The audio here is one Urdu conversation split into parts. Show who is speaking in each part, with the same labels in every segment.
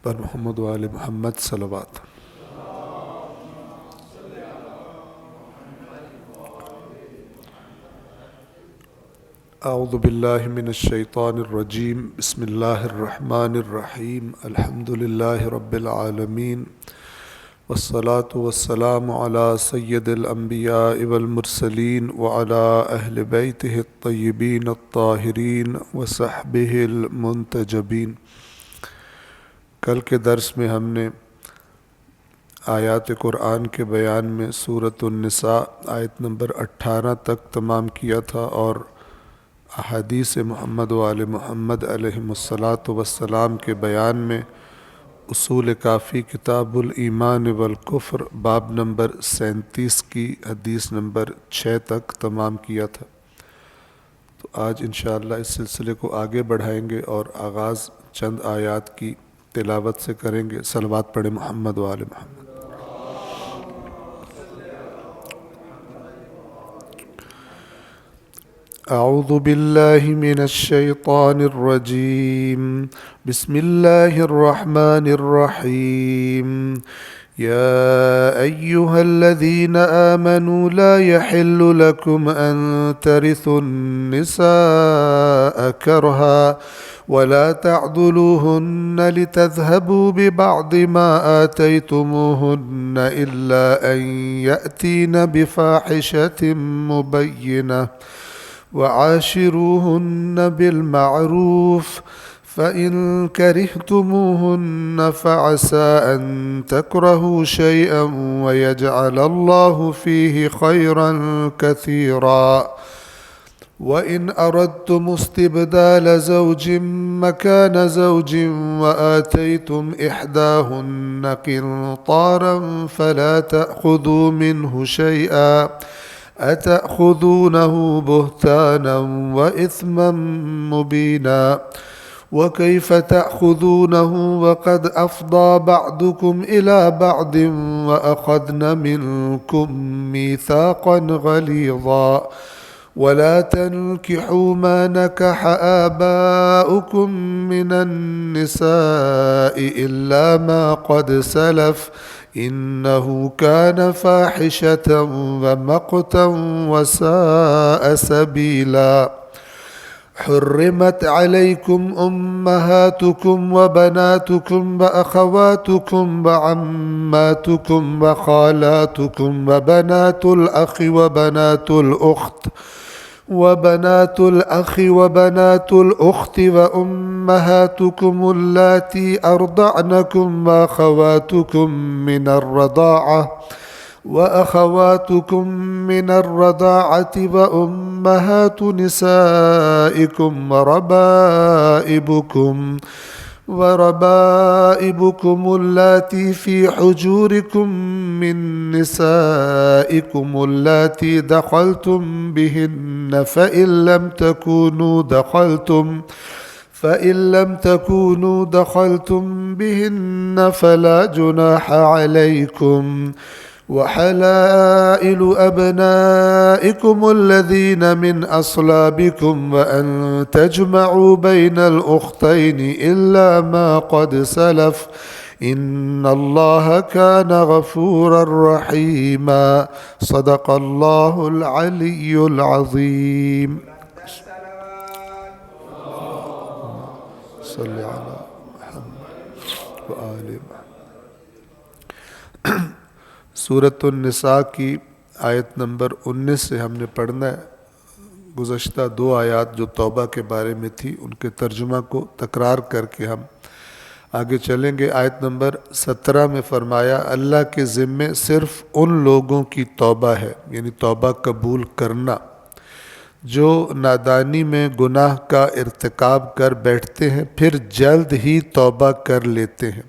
Speaker 1: پر محمد و آل محمد صلوات۔ اعوذ باللہ من الشیطان الرجیم، بسم اللہ الرحمن الرحیم، الحمد للہ رب العالمین، والصلاة والسلام علی سید الانبیاء والمرسلین وعلی اہل بیتہ الطیبین الطاہرین وصحبہ المنتجبین۔ کل کے درس میں ہم نے آیات قرآن کے بیان میں سورۃ النساء آیت نمبر 18 تک تمام کیا تھا، اور احادیث محمد و آل محمد علیہم الصلاۃ والسلام کے بیان میں اصول کافی کتاب الایمان والکفر باب نمبر 37 کی حدیث نمبر 6 تک تمام کیا تھا۔ تو آج انشاءاللہ اس سلسلے کو آگے بڑھائیں گے اور آغاز چند آیات کی تلاوت سے کریں گے۔ صلوات پڑھیں محمد و آل محمد۔ اعوذ باللہ من الشیطان الرجیم، بسم اللہ الرحمن الرحیم۔ يا أيها الذين آمنوا لا يحل لكم أن ترثوا النساء كرها ولا تعضلوهن لتذهبوا ببعض ما آتيتموهن إلا أن يأتين بفاحشة مبينة وعاشروهن بالمعروف فإن كرهتموهن فعسى أن تكرهوا شيئا ويجعل الله فيه خيرا كثيرا وإن أردتم استبدال زوج مكان زوج وآتيتم إحداهن قنطارا فلا تأخذوا منه شيئا أتأخذونه بهتانا وإثما مبينا وكيف تأخذونه وقد أفضى بعضكم إلى بعض وأخذن منكم ميثاقا غليظا ولا تنكحوا ما نكح آباؤكم من النساء إلا ما قد سلف إنه كان فاحشة ومقتا وساء سبيلا حرمت عليكم أمهاتكم وبناتكم وأخواتكم وعماتكم وخالاتكم وبنات الأخ وبنات الأخت وأمهاتكم اللاتي أرضعنكم وأخواتكم من الرضاعة وأمهات نسائكم وربائبكم اللاتي في حجوركم من نسائكم اللاتي دخلتم بهن فإن لم تكونوا دخلتم بهن فلا جناح عليكم وحلائل أبنائكم الذين من أصلابكم وأن تجمعوا بين الأختين إلا ما قد سلف إن الله كان غفورا رحيما صدق الله العلي العظيم صل على محمد وآل محمد۔ سورۃ النساء کی آیت نمبر 19 سے ہم نے پڑھنا ہے۔ گزشتہ 2 آیات جو توبہ کے بارے میں تھی ان کے ترجمہ کو تکرار کر کے ہم آگے چلیں گے۔ آیت نمبر 17 میں فرمایا اللہ کے ذمے صرف ان لوگوں کی توبہ ہے، یعنی توبہ قبول کرنا، جو نادانی میں گناہ کا ارتکاب کر بیٹھتے ہیں پھر جلد ہی توبہ کر لیتے ہیں۔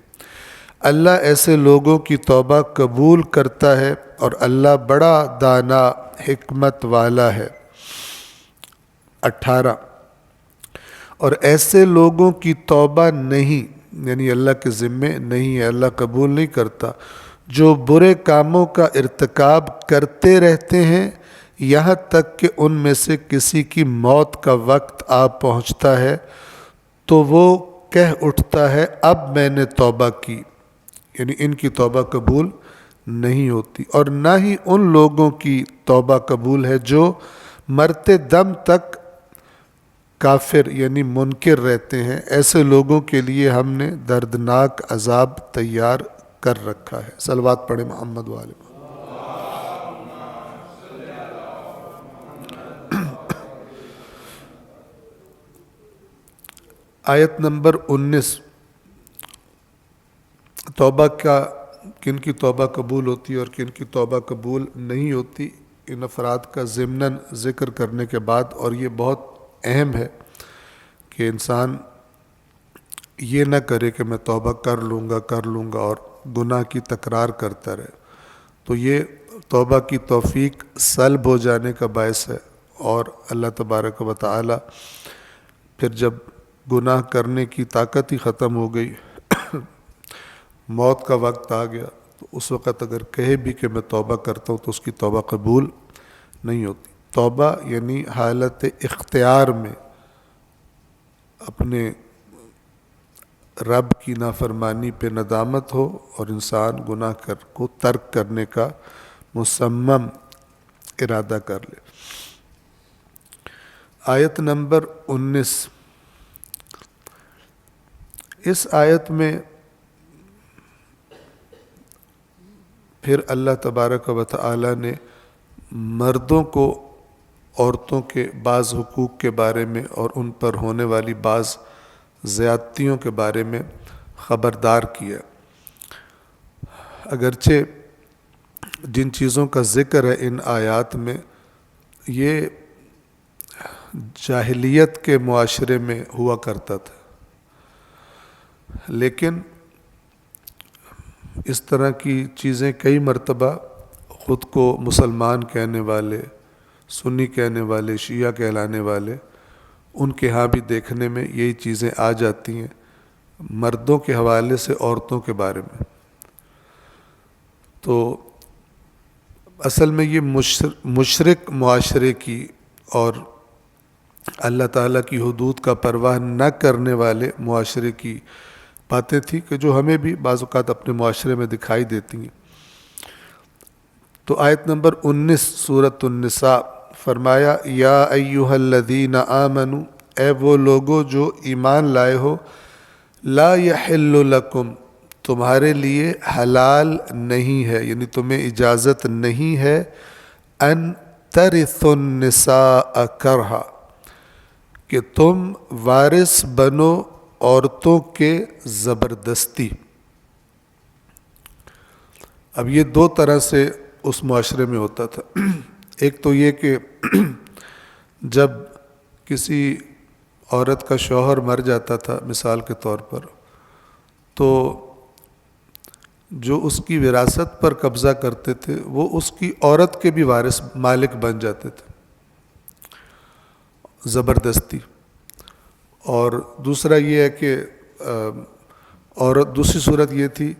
Speaker 1: اللہ ایسے لوگوں کی توبہ قبول کرتا ہے اور اللہ بڑا دانا حکمت والا ہے۔ 18 اور ایسے لوگوں کی توبہ نہیں، یعنی اللہ کے ذمے نہیں ہے، اللہ قبول نہیں کرتا، جو برے کاموں کا ارتکاب کرتے رہتے ہیں یہاں تک کہ ان میں سے کسی کی موت کا وقت آ پہنچتا ہے تو وہ کہہ اٹھتا ہے اب میں نے توبہ کی، یعنی ان کی توبہ قبول نہیں ہوتی، اور نہ ہی ان لوگوں کی توبہ قبول ہے جو مرتے دم تک کافر یعنی منکر رہتے ہیں، ایسے لوگوں کے لیے ہم نے دردناک عذاب تیار کر رکھا ہے۔ صلوات پڑھیں محمد والے۔ آیت نمبر 19، توبہ کا کن کی توبہ قبول ہوتی ہے اور کن کی توبہ قبول نہیں ہوتی، ان افراد کا ضمناً ذکر کرنے کے بعد، اور یہ بہت اہم ہے کہ انسان یہ نہ کرے کہ میں توبہ کر لوں گا اور گناہ کی تکرار کرتا رہے، تو یہ توبہ کی توفیق سلب ہو جانے کا باعث ہے، اور اللہ تبارک و تعالی پھر جب گناہ کرنے کی طاقت ہی ختم ہو گئی، موت کا وقت آ گیا، تو اس وقت اگر کہے بھی کہ میں توبہ کرتا ہوں تو اس کی توبہ قبول نہیں ہوتی۔ توبہ یعنی حالت اختیار میں اپنے رب کی نافرمانی پہ ندامت ہو اور انسان گناہ کو ترک کرنے کا مصمم ارادہ کر لے۔ آیت نمبر 19، اس آیت میں پھر اللہ تبارک و تعالی نے مردوں کو عورتوں کے بعض حقوق کے بارے میں اور ان پر ہونے والی بعض زیادتیوں کے بارے میں خبردار کیا۔ اگرچہ جن چیزوں کا ذکر ہے ان آیات میں، یہ جاہلیت کے معاشرے میں ہوا کرتا تھا، لیکن اس طرح کی چیزیں کئی مرتبہ خود کو مسلمان کہنے والے، سنی کہنے والے، شیعہ کہلانے والے، ان کے ہاں بھی دیکھنے میں یہی چیزیں آ جاتی ہیں، مردوں کے حوالے سے عورتوں کے بارے میں۔ تو اصل میں یہ مشرک معاشرے کی اور اللہ تعالیٰ کی حدود کا پرواہ نہ کرنے والے معاشرے کی باتیں تھیں کہ جو ہمیں بھی بعض اوقات اپنے معاشرے میں دکھائی دیتی ہیں۔ تو آیت نمبر 19 سورۃ النساء، فرمایا یا ایھا الذین آمنوا، اے وہ لوگو جو ایمان لائے ہو، لا یحل لکم، تمہارے لیے حلال نہیں ہے، یعنی تمہیں اجازت نہیں ہے، ان ترثوا النساء کرہا، کہ تم وارث بنو عورتوں کے زبردستی۔ اب یہ دو طرح سے اس معاشرے میں ہوتا تھا۔ ایک تو یہ کہ جب کسی عورت کا شوہر مر جاتا تھا مثال کے طور پر، تو جو اس کی وراثت پر قبضہ کرتے تھے وہ اس کی عورت کے بھی وارث مالک بن جاتے تھے زبردستی۔ اور دوسرا یہ ہے کہ دوسری صورت یہ تھی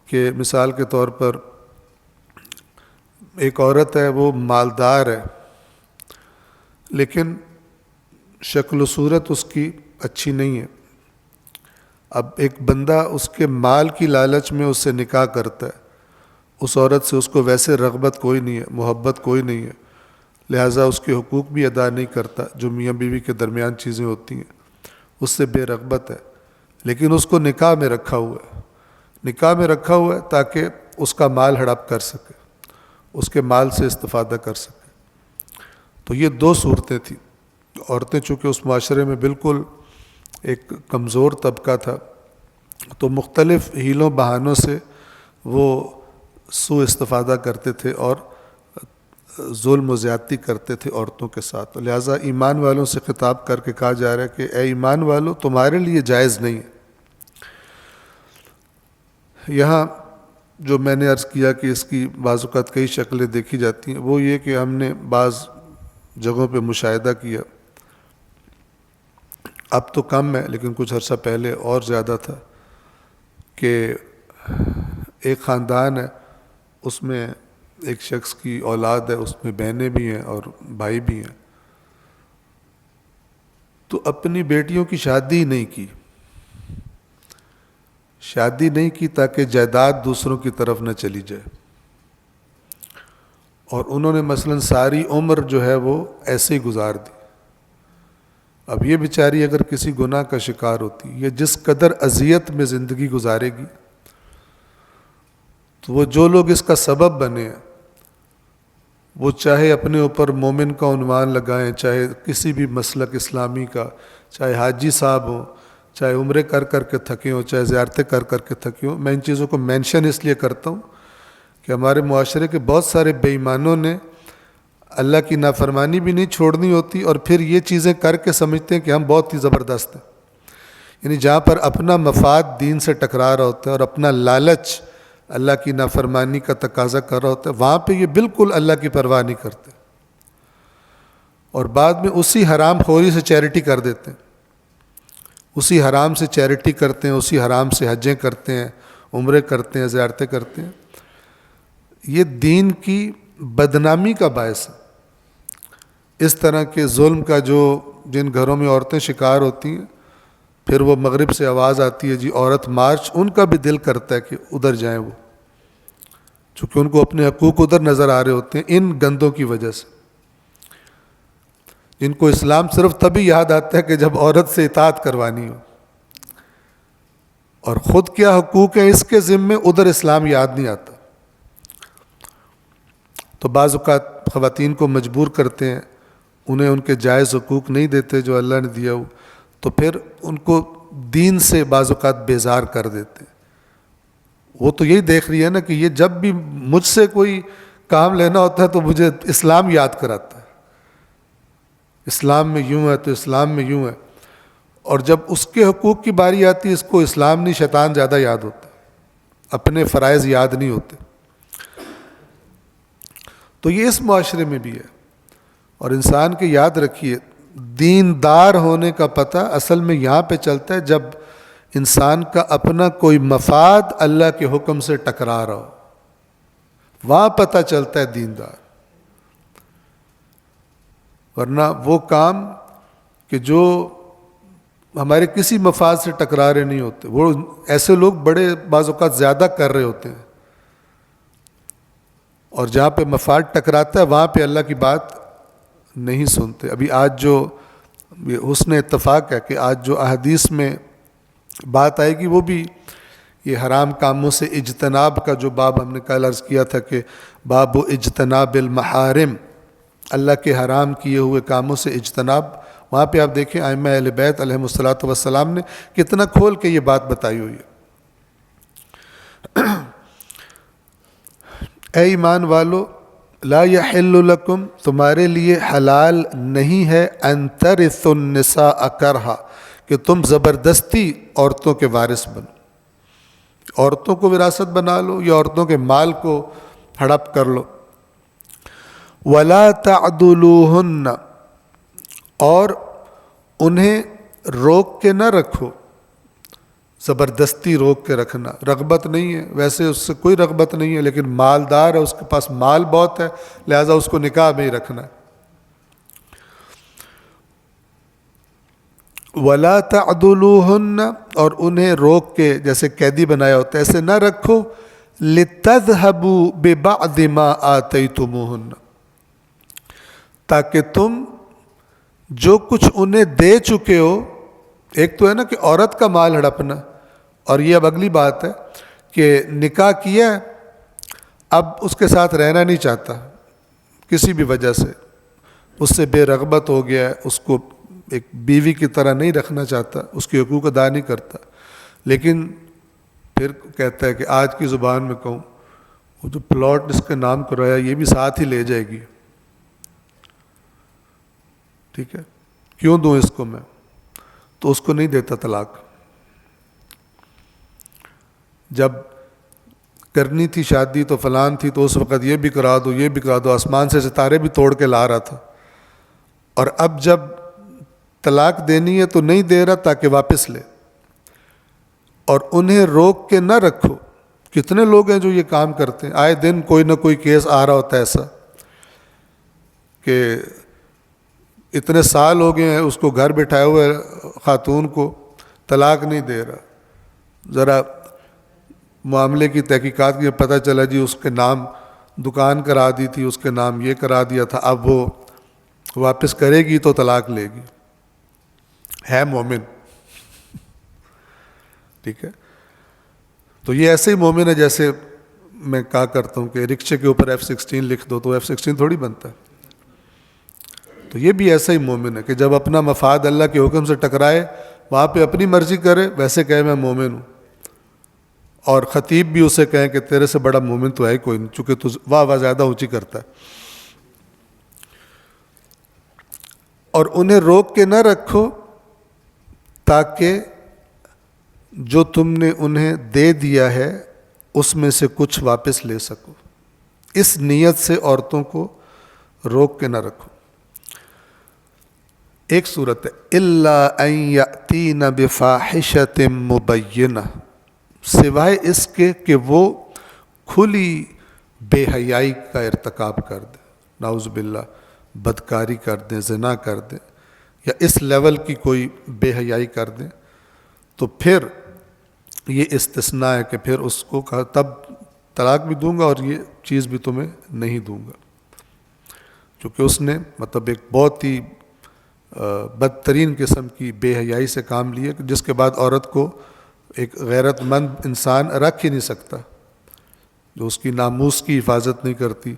Speaker 1: کہ مثال کے طور پر ایک عورت ہے، وہ مالدار ہے، لیکن شکل و صورت اس کی اچھی نہیں ہے۔ اب ایک بندہ اس کے مال کی لالچ میں اس سے نکاح کرتا ہے، اس عورت سے اس کو ویسے رغبت کوئی نہیں ہے، محبت کوئی نہیں ہے، لہٰذا اس کے حقوق بھی ادا نہیں کرتا جو میاں بیوی کے درمیان چیزیں ہوتی ہیں، اس سے بے رغبت ہے، لیکن اس کو نکاح میں رکھا ہوا ہے تاکہ اس کا مال ہڑپ کر سکے، اس کے مال سے استفادہ کر سکے۔ تو یہ دو صورتیں تھیں۔ عورتیں چونکہ اس معاشرے میں بالکل ایک کمزور طبقہ تھا، تو مختلف ہیلوں بہانوں سے وہ سوء استفادہ کرتے تھے اور ظلم و زیادتی کرتے تھے عورتوں کے ساتھ۔ لہٰذا ایمان والوں سے خطاب کر کے کہا جا رہا ہے کہ اے ایمان والو، تمہارے لیے جائز نہیں ہے۔ یہاں جو میں نے عرض کیا کہ اس کی بعض اوقات کئی شکلیں دیکھی جاتی ہیں، وہ یہ کہ ہم نے بعض جگہوں پہ مشاہدہ کیا، اب تو کم ہے لیکن کچھ عرصہ پہلے اور زیادہ تھا، کہ ایک خاندان ہے، اس میں ایک شخص کی اولاد ہے، اس میں بہنیں بھی ہیں اور بھائی بھی ہیں، تو اپنی بیٹیوں کی شادی نہیں کی، شادی نہیں کی تاکہ جائیداد دوسروں کی طرف نہ چلی جائے، اور انہوں نے مثلاً ساری عمر جو ہے وہ ایسے ہی گزار دی۔ اب یہ بیچاری اگر کسی گناہ کا شکار ہوتی، یہ جس قدر اذیت میں زندگی گزارے گی، تو وہ جو لوگ اس کا سبب بنے ہیں، وہ چاہے اپنے اوپر مومن کا عنوان لگائیں، چاہے کسی بھی مسلک اسلامی کا، چاہے حاجی صاحب ہوں، چاہے عمرے کر کر کے تھکے ہوں، چاہے زیارتیں کر کر کے تھکے ہوں۔ میں ان چیزوں کو مینشن اس لیے کرتا ہوں کہ ہمارے معاشرے کے بہت سارے بے ایمانوں نے اللہ کی نافرمانی بھی نہیں چھوڑنی ہوتی، اور پھر یہ چیزیں کر کے سمجھتے ہیں کہ ہم بہت ہی زبردست ہیں۔ یعنی جہاں پر اپنا مفاد دین سے ٹکرا رہا ہوتا ہے اور اپنا لالچ اللہ کی نافرمانی کا تقاضا کر رہا ہوتا ہے، وہاں پہ یہ بالکل اللہ کی پرواہ نہیں کرتے، اور بعد میں اسی حرام خوری سے چیریٹی کر دیتے ہیں، اسی حرام سے چیریٹی کرتے ہیں، اسی حرام سے حجیں کرتے ہیں، عمرے کرتے ہیں، زیارتیں کرتے ہیں۔ یہ دین کی بدنامی کا باعث ہے۔ اس طرح کے ظلم کا جن گھروں میں عورتیں شکار ہوتی ہیں، پھر وہ مغرب سے آواز آتی ہے جی عورت مارچ، ان کا بھی دل کرتا ہے کہ ادھر جائیں وہ، چونکہ ان کو اپنے حقوق ادھر نظر آ رہے ہوتے ہیں ان گندوں کی وجہ سے، جن کو اسلام صرف تبھی یاد آتا ہے کہ جب عورت سے اطاعت کروانی ہو، اور خود کیا حقوق ہیں اس کے ذمے ادھر اسلام یاد نہیں آتا۔ تو بعض اوقات خواتین کو مجبور کرتے ہیں، انہیں ان کے جائز حقوق نہیں دیتے جو اللہ نے دیا ہو، تو پھر ان کو دین سے بعض اوقات بیزار کر دیتے ہیں۔ وہ تو یہی دیکھ رہی ہے نا کہ یہ جب بھی مجھ سے کوئی کام لینا ہوتا ہے تو مجھے اسلام یاد کراتا ہے، اسلام میں یوں ہے تو اسلام میں یوں ہے، اور جب اس کے حقوق کی باری آتی ہے اس کو اسلام نہیں شیطان زیادہ یاد ہوتا ہے، اپنے فرائض یاد نہیں ہوتے۔ تو یہ اس معاشرے میں بھی ہے، اور انسان کے یاد رکھیے دیندار ہونے کا پتہ اصل میں یہاں پہ چلتا ہے جب انسان کا اپنا کوئی مفاد اللہ کے حکم سے ٹکرا رہا ہو، وہاں پتہ چلتا ہے دیندار۔ ورنہ وہ کام کہ جو ہمارے کسی مفاد سے ٹکرا رہے نہیں ہوتے، وہ ایسے لوگ بڑے بعض اوقات زیادہ کر رہے ہوتے ہیں، اور جہاں پہ مفاد ٹکراتا ہے وہاں پہ اللہ کی بات نہیں سنتے۔ ابھی آج جو حسن اتفاق ہے کہ آج جو احادیث میں بات آئے گی وہ بھی یہ حرام کاموں سے اجتناب کا جو باب ہم نے کل عرض کیا تھا کہ باب اجتناب المحارم، اللہ کے حرام کیے ہوئے کاموں سے اجتناب، وہاں پہ آپ دیکھیں ائمہ اہل بیت علیہم الصلاۃ والسلام نے کتنا کھول کے یہ بات بتائی ہوئی ہے۔ اے ایمان والو، لا یحل لکم، تمہارے لیے حلال نہیں ہے، ان ترثوا النساء کرہا، کہ تم زبردستی عورتوں کے وارث بنو، عورتوں کو وراثت بنا لو یا عورتوں کے مال کو ہڑپ کر لو۔ ولا تعدلوہن، اور انہیں روک کے نہ رکھو، زبردستی روک کے رکھنا، رغبت نہیں ہے، ویسے اس سے کوئی رغبت نہیں ہے لیکن مالدار ہے، اس کے پاس مال بہت ہے، لہذا اس کو نکاح میں ہی رکھنا ہے۔ وَلَا تَعْضُلُوهُنَّ، اور انہیں روک کے جیسے قیدی بنایا ہوتا ہے ایسے نہ رکھو، لِتَذْهَبُوا بِبَعْضِ مَا آتَيْتُمُوهُنَّ، تاکہ تم جو کچھ انہیں دے چکے ہو، ایک تو ہے نا کہ عورت کا مال ہڑپنا، اور یہ اب اگلی بات ہے کہ نکاح کیا ہے، اب اس کے ساتھ رہنا نہیں چاہتا کسی بھی وجہ سے، اس سے بے رغبت ہو گیا ہے، اس کو ایک بیوی کی طرح نہیں رکھنا چاہتا، اس کے حقوق ادا نہیں کرتا، لیکن پھر کہتا ہے کہ آج کی زبان میں کہوں وہ جو پلاٹ اس کے نام کرایا یہ بھی ساتھ ہی لے جائے گی، ٹھیک ہے، کیوں دوں اس کو میں، تو اس کو نہیں دیتا طلاق۔ جب کرنی تھی شادی تو فلان تھی تو اس وقت یہ بھی کرا دو یہ بھی کرا دو، آسمان سے ستارے بھی توڑ کے لا رہا تھا، اور اب جب طلاق دینی ہے تو نہیں دے رہا تاکہ واپس لے، اور انہیں روک کے نہ رکھو۔ کتنے لوگ ہیں جو یہ کام کرتے ہیں، آئے دن کوئی نہ کوئی کیس آ رہا ہوتا ہے ایسا کہ اتنے سال ہو گئے ہیں اس کو گھر بٹھائے ہوئے خاتون کو طلاق نہیں دے رہا، ذرا معاملے کی تحقیقات کی پتہ چلا جی اس کے نام دکان کرا دی تھی، اس کے نام یہ کرا دیا تھا، اب وہ واپس کرے گی تو طلاق لے گی، ہے مومن، ٹھیک ہے. تو یہ ایسے ہی مومن ہے جیسے میں کہا کرتا ہوں کہ رکشے کے اوپر F16 لکھ دو تو F16 تھوڑی بنتا ہے. تو یہ بھی ایسا ہی مومن ہے کہ جب اپنا مفاد اللہ کے حکم سے ٹکرائے وہاں پہ اپنی مرضی کرے، ویسے کہے میں مومن ہوں، اور خطیب بھی اسے کہیں کہ تیرے سے بڑا مومن تو ہے ہی کوئی نہیں، چونکہ تو واہ واہ زیادہ اونچی کرتا ہے. اور انہیں روک کے نہ رکھو تاکہ جو تم نے انہیں دے دیا ہے اس میں سے کچھ واپس لے سکو. اس نیت سے عورتوں کو روک کے نہ رکھو. ایک صورت ہے اِلَّا أَن يَأْتِينَ بِفَاحِشَةٍ مُبَيِّنَةٍ، سوائے اس کے کہ وہ کھلی بے حیائی کا ارتکاب کر دیں، نعوذ باللہ بدکاری کر دیں، زنا کر دیں، یا اس لیول کی کوئی بے حیائی کر دیں، تو پھر یہ استثناء ہے کہ پھر اس کو کہا تب طلاق بھی دوں گا اور یہ چیز بھی تمہیں نہیں دوں گا. چونکہ اس نے مطلب ایک بہت ہی بدترین قسم کی بے حیائی سے کام لیا جس کے بعد عورت کو ایک غیرت مند انسان رکھ ہی نہیں سکتا، جو اس کی ناموس کی حفاظت نہیں کرتی.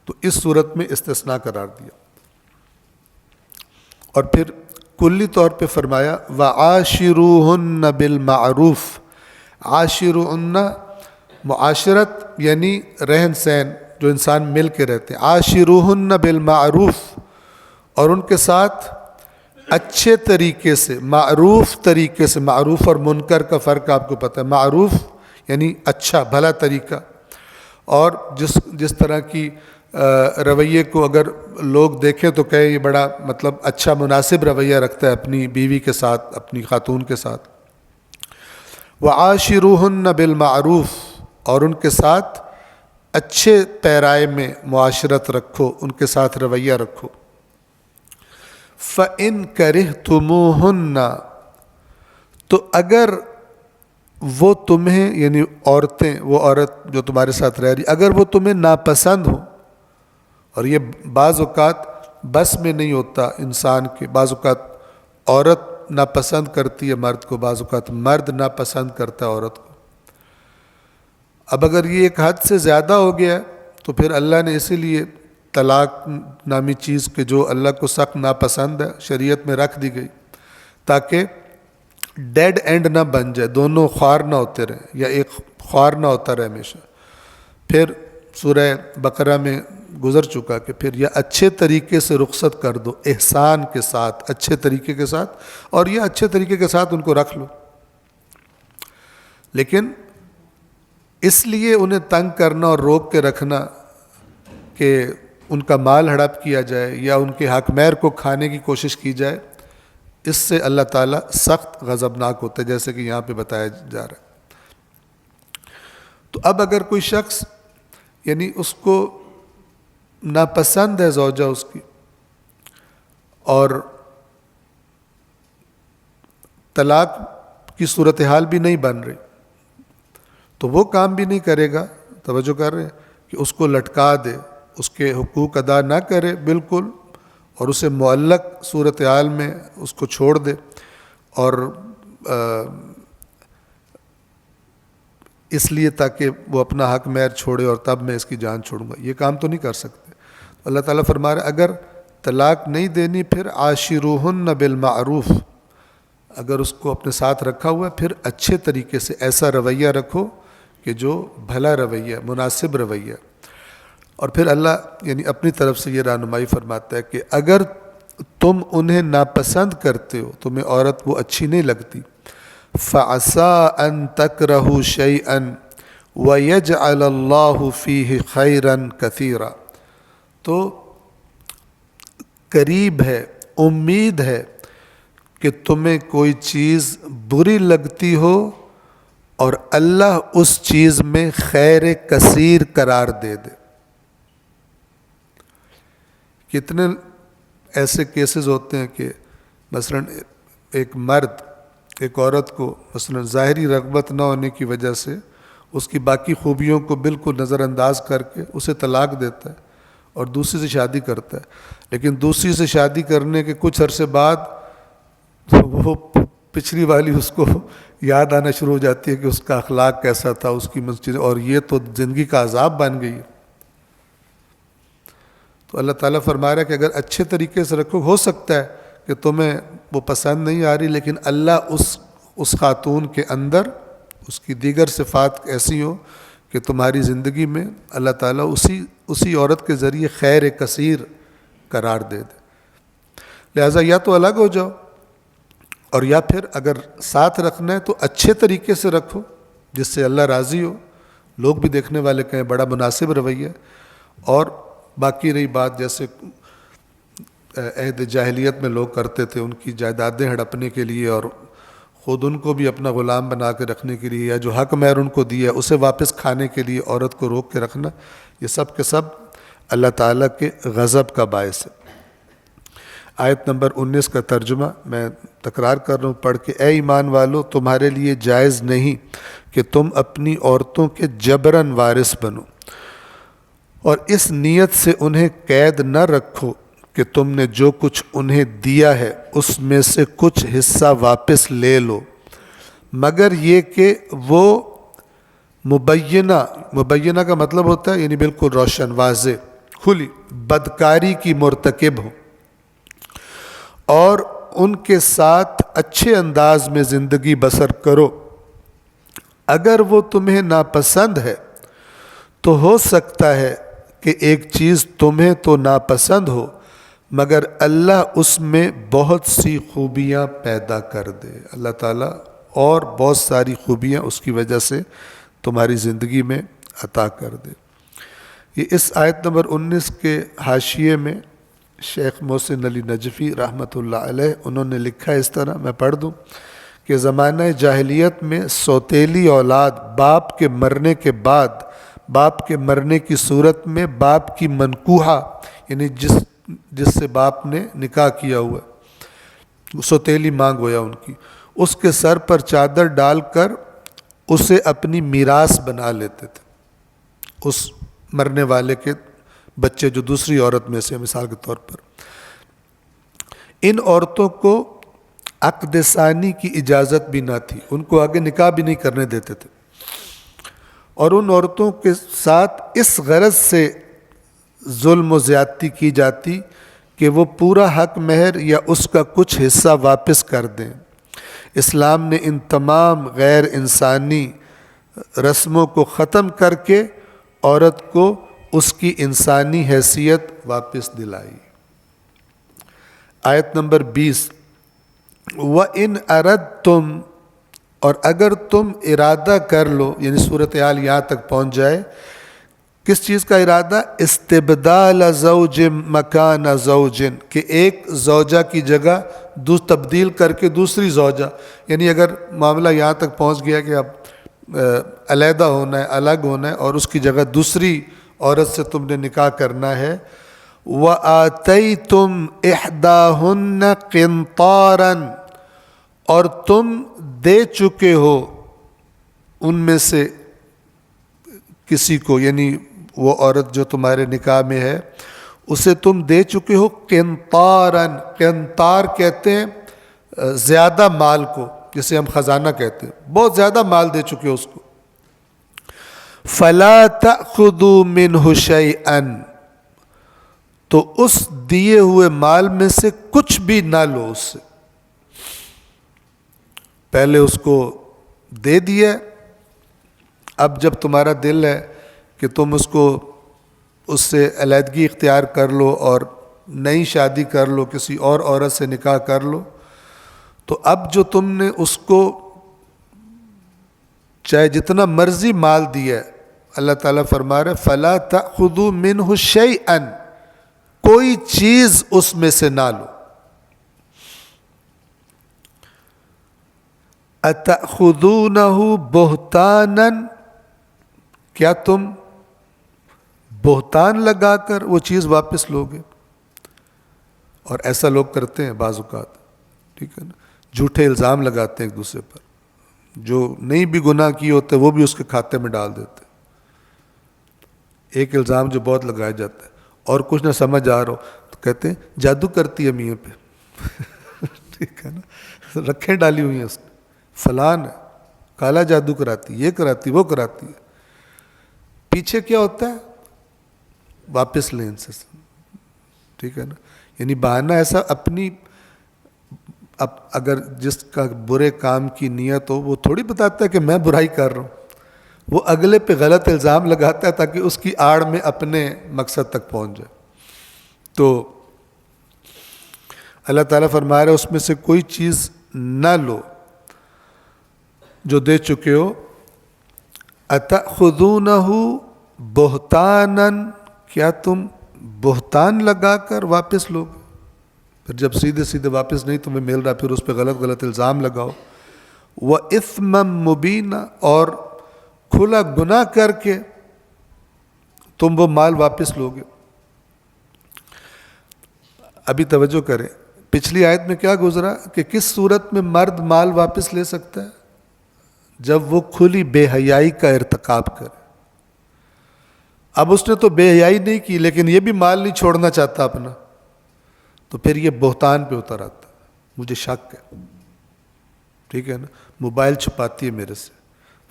Speaker 1: تو اس صورت میں استثناء قرار دیا. اور پھر کلی طور پہ فرمایا وَعَاشِرُوهُنَّ بِالْمَعْرُوفِ، عاشرُوهُنَّ معاشرت یعنی رہن سہن جو انسان مل کے رہتے ہیں، عاشرُوهُنَّ بِالْمَعْرُوفِ، اور ان کے ساتھ اچھے طریقے سے، معروف طریقے سے. معروف اور منکر کا فرق آپ کو پتہ ہے. معروف یعنی اچھا بھلا طریقہ، اور جس طرح کی رویے کو اگر لوگ دیکھیں تو کہے یہ بڑا مطلب اچھا مناسب رویہ رکھتا ہے اپنی بیوی کے ساتھ، اپنی خاتون کے ساتھ. وَعَاشِرُوهُنَّ بِالْمَعْرُوفِ، اور ان کے ساتھ اچھے پیرائے میں معاشرت رکھو، ان کے ساتھ رویہ رکھو. فَإِن كَرِهْتُمُوهُنَّ، تو اگر وہ تمہیں یعنی عورتیں، وہ عورت جو تمہارے ساتھ رہ رہی، اگر وہ تمہیں ناپسند ہو، اور یہ بعض اوقات بس میں نہیں ہوتا انسان کے، بعض اوقات عورت ناپسند کرتی ہے مرد کو، بعض اوقات مرد ناپسند کرتا ہے عورت کو. اب اگر یہ ایک حد سے زیادہ ہو گیا تو پھر اللہ نے اسی لیے طلاق نامی چیز کہ جو اللہ کو سخت ناپسند ہے شریعت میں رکھ دی گئی، تاکہ ڈیڈ اینڈ نہ بن جائے، دونوں خوار نہ ہوتے رہیں یا ایک خوار نہ ہوتا رہے ہمیشہ. پھر سورہ بقرہ میں گزر چکا کہ پھر یہ اچھے طریقے سے رخصت کر دو، احسان کے ساتھ، اچھے طریقے کے ساتھ، اور یہ اچھے طریقے کے ساتھ ان کو رکھ لو. لیکن اس لیے انہیں تنگ کرنا اور روک کے رکھنا کہ ان کا مال ہڑپ کیا جائے یا ان کے حق مہر کو کھانے کی کوشش کی جائے، اس سے اللہ تعالیٰ سخت غضبناک ہوتا ہے، جیسے کہ یہاں پہ بتایا جا رہا ہے. تو اب اگر کوئی شخص یعنی اس کو ناپسند ہے زوجہ اس کی، اور طلاق کی صورتحال بھی نہیں بن رہی، تو وہ کام بھی نہیں کرے گا، توجہ کر رہے ہیں، کہ اس کو لٹکا دے، اس کے حقوق ادا نہ کرے بالکل، اور اسے معلق صورتحال میں اس کو چھوڑ دے، اور اس لیے تاکہ وہ اپنا حق مہر چھوڑے اور تب میں اس کی جان چھوڑوں گا، یہ کام تو نہیں کر سکتے. اللہ تعالیٰ فرما رہا ہے اگر طلاق نہیں دینی پھر عاشروہن بالمعروف، اگر اس کو اپنے ساتھ رکھا ہوا ہے پھر اچھے طریقے سے ایسا رویہ رکھو کہ جو بھلا رویہ، مناسب رویہ. اور پھر اللہ یعنی اپنی طرف سے یہ رہنمائی فرماتا ہے کہ اگر تم انہیں ناپسند کرتے ہو، تمہیں عورت وہ اچھی نہیں لگتی، فَعَسَىٰ أَن تَكْرَهُ شَيْئًا وَيَجْعَلَ اللَّهُ فِيهِ خَيْرًا كَثِيرًا، تو قریب ہے، امید ہے کہ تمہیں کوئی چیز بری لگتی ہو اور اللہ اس چیز میں خیر کثیر قرار دے دے. کتنے ایسے کیسز ہوتے ہیں کہ مثلا ایک مرد ایک عورت کو مثلا ظاہری رغبت نہ ہونے کی وجہ سے اس کی باقی خوبیوں کو بالکل نظر انداز کر کے اسے طلاق دیتا ہے اور دوسری سے شادی کرتا ہے. لیکن دوسری سے شادی کرنے کے کچھ عرصے بعد وہ پچھلی والی اس کو یاد آنا شروع ہو جاتی ہے کہ اس کا اخلاق کیسا تھا، اس کی مسجد، اور یہ تو زندگی کا عذاب بن گئی ہے. تو اللہ تعالیٰ فرما رہا ہے کہ اگر اچھے طریقے سے رکھو، ہو سکتا ہے کہ تمہیں وہ پسند نہیں آ رہی، لیکن اللہ اس خاتون کے اندر اس کی دیگر صفات ایسی ہوں کہ تمہاری زندگی میں اللہ تعالیٰ اسی عورت کے ذریعے خیر کثیر قرار دے دے. لہٰذا یا تو الگ ہو جاؤ، اور یا پھر اگر ساتھ رکھنا ہے تو اچھے طریقے سے رکھو جس سے اللہ راضی ہو، لوگ بھی دیکھنے والے کہیں بڑا مناسب رویہ. اور باقی رہی بات جیسے عہد جاہلیت میں لوگ کرتے تھے، ان کی جائیدادیں ہڑپنے کے لیے اور خود ان کو بھی اپنا غلام بنا کے رکھنے کے لیے، یا جو حق مہر ان کو دیا اسے واپس کھانے کے لیے عورت کو روک کے رکھنا، یہ سب کے سب اللہ تعالیٰ کے غضب کا باعث ہے. آیت نمبر 19 کا ترجمہ میں تکرار کر رہا ہوں پڑھ کے. اے ایمان والو، تمہارے لیے جائز نہیں کہ تم اپنی عورتوں کے جبراً وارث بنو، اور اس نیت سے انہیں قید نہ رکھو کہ تم نے جو کچھ انہیں دیا ہے اس میں سے کچھ حصہ واپس لے لو، مگر یہ کہ وہ مبینہ کا مطلب ہوتا ہے یعنی بالکل روشن، واضح، کھلی بدکاری کی مرتکب ہو، اور ان کے ساتھ اچھے انداز میں زندگی بسر کرو. اگر وہ تمہیں ناپسند ہے تو ہو سکتا ہے کہ ایک چیز تمہیں تو ناپسند ہو مگر اللہ اس میں بہت سی خوبیاں پیدا کر دے. اللہ تعالیٰ اور بہت ساری خوبیاں اس کی وجہ سے تمہاری زندگی میں عطا کر دے. یہ اس آیت نمبر 19 کے حاشیے میں شیخ محسن علی نجفی رحمۃ اللہ علیہ انہوں نے لکھا اس طرح، میں پڑھ دوں کہ زمانہ جاہلیت میں سوتیلی اولاد باپ کے مرنے کے بعد، باپ کے مرنے کی صورت میں باپ کی منکوحہ یعنی جس سے باپ نے نکاح کیا ہوا، سوتیلی ماں گویا ان کی، اس کے سر پر چادر ڈال کر اسے اپنی میراث بنا لیتے تھے. اس مرنے والے کے بچے جو دوسری عورت میں سے، مثال کے طور پر ان عورتوں کو عقد ثانی کی اجازت بھی نہ تھی، ان کو آگے نکاح بھی نہیں کرنے دیتے تھے، اور ان عورتوں کے ساتھ اس غرض سے ظلم و زیادتی کی جاتی کہ وہ پورا حق مہر یا اس کا کچھ حصہ واپس کر دیں. اسلام نے ان تمام غیر انسانی رسموں کو ختم کر کے عورت کو اس کی انسانی حیثیت واپس دلائی. آیت نمبر 20 وَإِنْ أَرَدْتُمْ، اور اگر تم ارادہ کر لو، یعنی صورتحال یہاں تک پہنچ جائے، کس چیز کا ارادہ؟ استبدال زوج مکان زوج، کہ ایک زوجہ کی جگہ تبدیل کر کے دوسری زوجہ، یعنی اگر معاملہ یہاں تک پہنچ گیا کہ اب علیحدہ ہونا ہے، الگ ہونا ہے، اور اس کی جگہ دوسری عورت سے تم نے نکاح کرنا ہے. وَآتَيْتُمْ إِحْدَاهُنَّ قِنْطَارًا، اور تم دے چکے ہو ان میں سے کسی کو، یعنی وہ عورت جو تمہارے نکاح میں ہے اسے تم دے چکے ہو قنطاراً، قنطار کہتے ہیں زیادہ مال کو، جسے ہم خزانہ کہتے ہیں، بہت زیادہ مال دے چکے ہو اس کو. فَلَا تَأْخُذُوا مِنْهُ شَيْئًا، تو اس دیے ہوئے مال میں سے کچھ بھی نہ لو اس سے. پہلے اس کو دے دیا، اب جب تمہارا دل ہے کہ تم اس سے علیحدگی اختیار کر لو اور نئی شادی کر لو، کسی اور عورت سے نکاح کر لو، تو اب جو تم نے اس کو چاہے جتنا مرضی مال دیا ہے، اللہ تعالیٰ فرما رہے فَلَا تَأْخُذُوا مِنْهُ شَيْئًا، کوئی چیز اس میں سے نہ لو. أَتَأْخُذُونَهُ بُهْتَانًا، کیا تم بہتان لگا کر وہ چیز واپس لوگے؟ اور ایسا لوگ کرتے ہیں بعض اوقات، ٹھیک ہے نا، جھوٹے الزام لگاتے ہیں ایک دوسرے پر، جو نہیں بھی گناہ کیے ہوتے وہ بھی اس کے کھاتے میں ڈال دیتے. ایک الزام جو بہت لگایا جاتا ہے اور کچھ نہ سمجھ آ رہا ہو تو کہتے ہیں جادو کرتی ہے میاں پہ. ٹھیک ہے نا, رکھیں ڈالی ہوئی ہیں اس نے, فلان ہے, کالا جادو کراتی, یہ کراتی, وہ کراتی ہے. پیچھے کیا ہوتا ہے, واپس لیں ان سے. ٹھیک ہے نا, یعنی بہانہ ایسا اپنی اگر جس کا برے کام کی نیت ہو وہ تھوڑی بتاتا ہے کہ میں برائی کر رہا ہوں, وہ اگلے پہ غلط الزام لگاتا ہے تاکہ اس کی آڑ میں اپنے مقصد تک پہنچ جائے. تو اللہ تعالیٰ فرما رہا ہے اس میں سے کوئی چیز نہ لو جو دے چکے ہو. اتأخذونہ بہتانا, کیا تم بہتان لگا کر واپس لوگ, پھر جب سیدھے سیدھے واپس نہیں تمہیں مل رہا پھر اس پہ غلط غلط الزام لگاؤ. وَإِثْمًا مُبِينًا, اور کھلا گناہ کر کے تم وہ مال واپس لوگے. ابھی توجہ کریں, پچھلی آیت میں کیا گزرا کہ کس صورت میں مرد مال واپس لے سکتا ہے, جب وہ کھلی بے حیائی کا ارتکاب کرے. اب اس نے تو بے حیائی نہیں کی لیکن یہ بھی مال نہیں چھوڑنا چاہتا اپنا, تو پھر یہ بہتان پہ اتر آتا ہے, مجھے شک ہے. ٹھیک ہے نا, موبائل چھپاتی ہے میرے سے,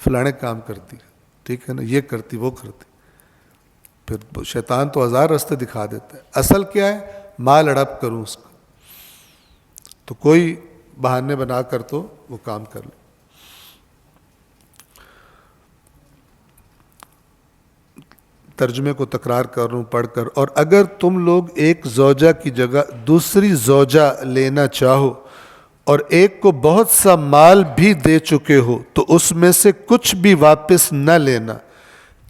Speaker 1: فلانے کام کرتی ہے, ٹھیک ہے نا, یہ کرتی وہ کرتی. پھر شیطان تو ہزار راستے دکھا دیتا ہے. اصل کیا ہے, مال ہڑپ کروں اس کا. تو کوئی بہانے بنا کر تو وہ کام کر لے. ترجمے کو تکرار کر رہا ہوں پڑھ کر. اور اگر تم لوگ ایک زوجہ کی جگہ دوسری زوجہ لینا چاہو اور ایک کو بہت سا مال بھی دے چکے ہو تو اس میں سے کچھ بھی واپس نہ لینا.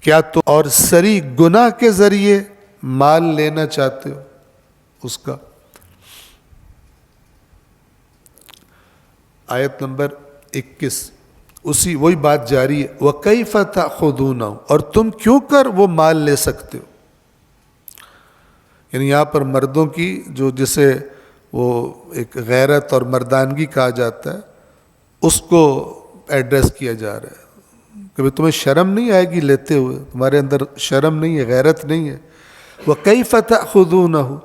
Speaker 1: کیا تم اور سری گناہ کے ذریعے مال لینا چاہتے ہو اس کا. آیت نمبر 21, اسی وہی بات جاری ہے. وَكَيْفَ تَأْخُذُونَهُ, اور تم کیوں کر وہ مال لے سکتے ہو. یعنی یہاں پر مردوں کی جو جسے وہ ایک غیرت اور مردانگی کہا جاتا ہے اس کو ایڈریس کیا جا رہا ہے کہ تمہیں شرم نہیں آئے گی لیتے ہوئے, تمہارے اندر شرم نہیں ہے, غیرت نہیں ہے. وَكَيْفَ تَأْخُذُونَهُ,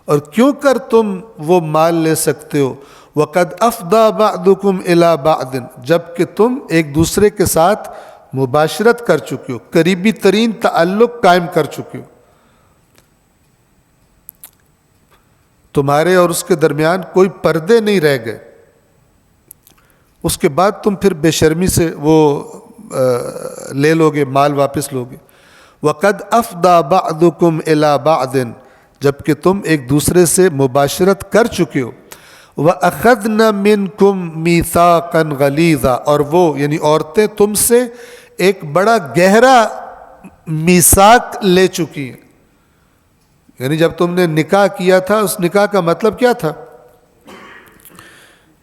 Speaker 1: اور کیوں کر تم وہ مال لے سکتے ہو. وَقَدْ أَفْضَى بَعْضُكُمْ إِلَى بَعْضٍ, جب کہ تم ایک دوسرے کے ساتھ مباشرت کر چکے ہو, قریبی ترین تعلق قائم کر چکے ہو. تمہارے اور اس کے درمیان کوئی پردے نہیں رہ گئے. اس کے بعد تم پھر بے شرمی سے وہ لے لوگے, مال واپس لوگے. وَقَدْ أَفْضَى بَعْضُكُمْ إِلَى بَعْضٍ, جب کہ تم ایک دوسرے سے مباشرت کر چکے ہو. وَأَخَذْنَ مِنْكُمْ مِيثَاقًا غَلِيظًا, اور وہ یعنی عورتیں تم سے ایک بڑا گہرا میثاق لے چکی ہیں. یعنی جب تم نے نکاح کیا تھا اس نکاح کا مطلب کیا تھا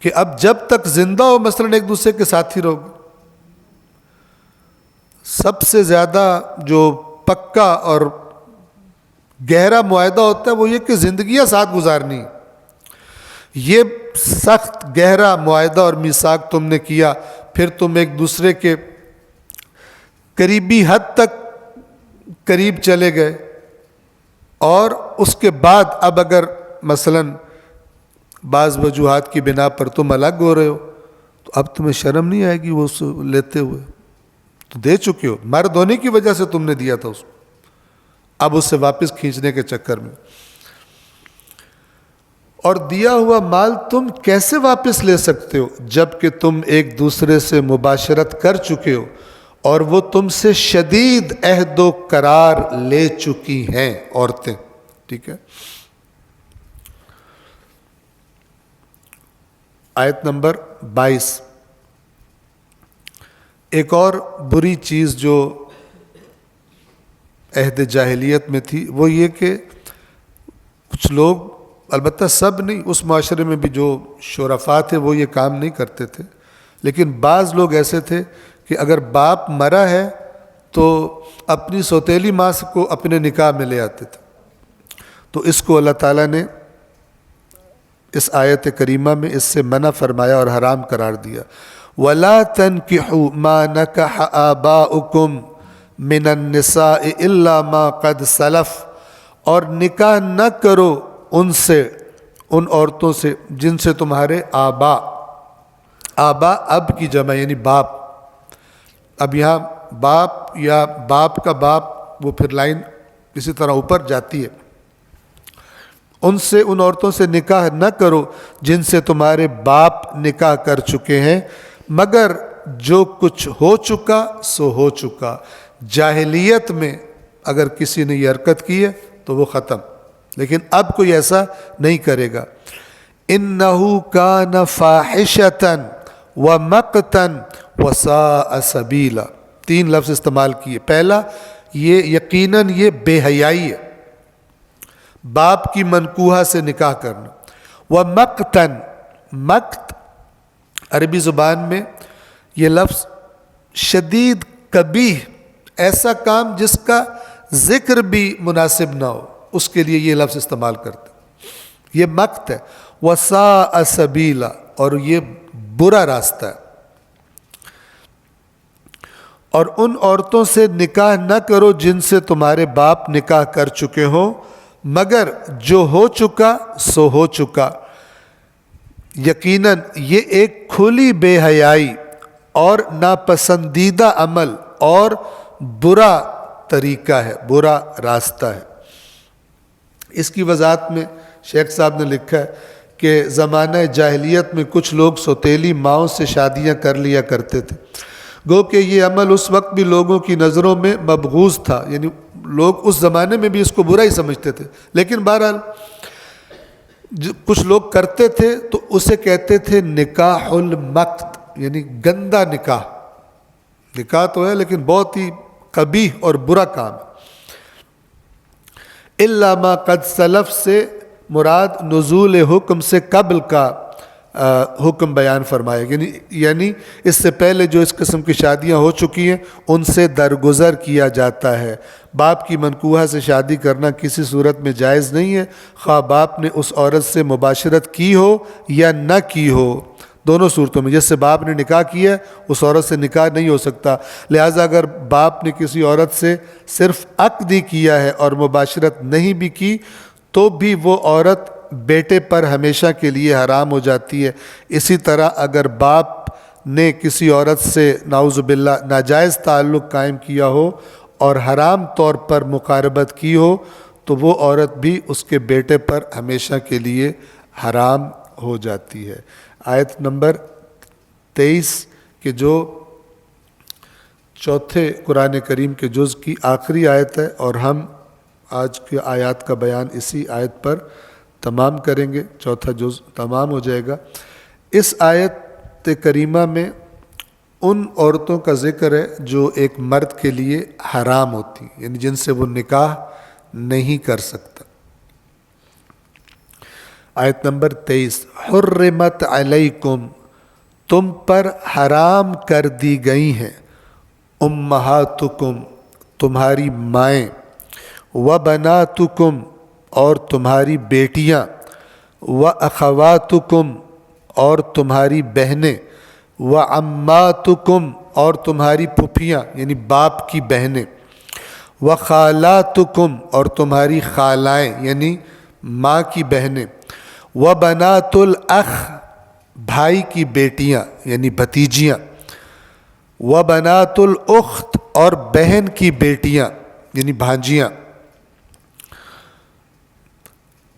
Speaker 1: کہ اب جب تک زندہ ہو مثلاً ایک دوسرے کے ساتھ ہی رہو گے. سب سے زیادہ جو پکا اور گہرا معاہدہ ہوتا ہے وہ یہ کہ زندگیاں ساتھ گزارنی. یہ سخت گہرا معاہدہ اور میثاق تم نے کیا, پھر تم ایک دوسرے کے قریبی حد تک قریب چلے گئے, اور اس کے بعد اب اگر مثلاً بعض وجوہات کی بنا پر تم الگ ہو رہے ہو تو اب تمہیں شرم نہیں آئے گی وہ لیتے ہوئے. تو دے چکے ہو, مرد ہونے کی وجہ سے تم نے دیا تھا اس کو, اب اسے واپس کھینچنے کے چکر میں. اور دیا ہوا مال تم کیسے واپس لے سکتے ہو جب کہ تم ایک دوسرے سے مباشرت کر چکے ہو اور وہ تم سے شدید عہد و قرار لے چکی ہیں عورتیں. ٹھیک ہے. آیت نمبر 22, ایک اور بری چیز جو عہد جاہلیت میں تھی وہ یہ کہ کچھ لوگ, البتہ سب نہیں, اس معاشرے میں بھی جو شرفاء تھے وہ یہ کام نہیں کرتے تھے, لیکن بعض لوگ ایسے تھے کہ اگر باپ مرا ہے تو اپنی سوتیلی ماں کو اپنے نکاح میں لے آتے تھے. تو اس کو اللہ تعالیٰ نے اس آیت کریمہ میں اس سے منع فرمایا اور حرام قرار دیا. وَلَا تَنْكِحُوا مَا نَكَحَ آبَاؤُكُمْ مِنَ النِّسَاءِ إِلَّا مَا قَدْ سَلَفَ، اور نکاح نہ کرو ان سے، ان عورتوں سے جن سے تمہارے آبا اب کی جمع یعنی باپ، اب یہاں باپ یا باپ کا باپ وہ پھر لائن اسی طرح اوپر جاتی ہے، ان سے ان عورتوں سے نکاح نہ کرو جن سے تمہارے باپ نکاح کر چکے ہیں، مگر جو کچھ ہو چکا سو ہو چکا۔ جاہلیت میں اگر کسی نے یہ حرکت کی ہے تو وہ ختم، لیکن اب کوئی ایسا نہیں کرے گا۔ اِنَّهُ كَانَ فَاحِشَةً وَمَقْتًا وَسَاءَ سَبِيلًا، 3 لفظ استعمال کیے۔ پہلا یہ یقیناً یہ بے حیائی ہے، باپ کی منکوحہ سے نکاح کرنا۔ وَمَقْتًا، مقت عربی زبان میں یہ لفظ شدید قبیح، ایسا کام جس کا ذکر بھی مناسب نہ ہو، اس کے لیے یہ لفظ استعمال کرتے، یہ مقت ہے۔ وَسَاءَ سَبِيلًا، اور یہ برا راستہ ہے۔ اور ان عورتوں سے نکاح نہ کرو جن سے تمہارے باپ نکاح کر چکے ہوں، مگر جو ہو چکا سو ہو چکا۔ یقیناً یہ ایک کھلی بے حیائی اور ناپسندیدہ عمل اور برا طریقہ ہے، برا راستہ ہے۔ اس کی وضاحت میں شیخ صاحب نے لکھا ہے کہ زمانہ جاہلیت میں کچھ لوگ سوتیلی ماؤں سے شادیاں کر لیا کرتے تھے، گو کہ یہ عمل اس وقت بھی لوگوں کی نظروں میں مبغوض تھا، یعنی لوگ اس زمانے میں بھی اس کو برا ہی سمجھتے تھے، لیکن بہرحال کچھ لوگ کرتے تھے تو اسے کہتے تھے نکاح المقت، یعنی گندا نکاح۔ نکاح تو ہے لیکن بہت ہی قبیح اور برا کام ہے۔ الا ما قد سلف سے مراد نزول حکم سے قبل کا حکم بیان فرمایا، یعنی اس سے پہلے جو اس قسم کی شادیاں ہو چکی ہیں ان سے درگزر کیا جاتا ہے۔ باپ کی منکوحہ سے شادی کرنا کسی صورت میں جائز نہیں ہے، خواہ باپ نے اس عورت سے مباشرت کی ہو یا نہ کی ہو، دونوں صورتوں میں۔ جس سے باپ نے نکاح کیا ہے اس عورت سے نکاح نہیں ہو سکتا، لہٰذا اگر باپ نے کسی عورت سے صرف عقد ہی کیا ہے اور مباشرت نہیں بھی کی تو بھی وہ عورت بیٹے پر ہمیشہ کے لیے حرام ہو جاتی ہے۔ اسی طرح اگر باپ نے کسی عورت سے نعوذ باللہ ناجائز تعلق قائم کیا ہو اور حرام طور پر مقاربت کی ہو تو وہ عورت بھی اس کے بیٹے پر ہمیشہ کے لیے حرام ہو جاتی ہے۔ آیت نمبر 23 کے جو چوتھے قرآن کریم کے جز کی آخری آیت ہے، اور ہم آج کی آیات کا بیان اسی آیت پر تمام کریں گے، چوتھا جز تمام ہو جائے گا۔ اس آیت کریمہ میں ان عورتوں کا ذکر ہے جو ایک مرد کے لیے حرام ہوتی، یعنی جن سے وہ نکاح نہیں کر سکتا۔ آیت نمبر 23، حرمت علیکم، تم پر حرام کر دی گئی ہیں، امہاتکم، تمہاری مائیں، وبناتکم، اور تمہاری بیٹیاں، واخواتکم، اور تمہاری بہنیں، وعماتکم، اور تمہاری پھپھیاں یعنی باپ کی بہنیں، وخالاتکم، اور تمہاری خالائیں یعنی ماں کی بہنیں، وبنات الاخ، بھائی کی بیٹیاں یعنی بھتیجیاں، وبنات الاخت، اور بہن کی بیٹیاں یعنی بھانجیاں،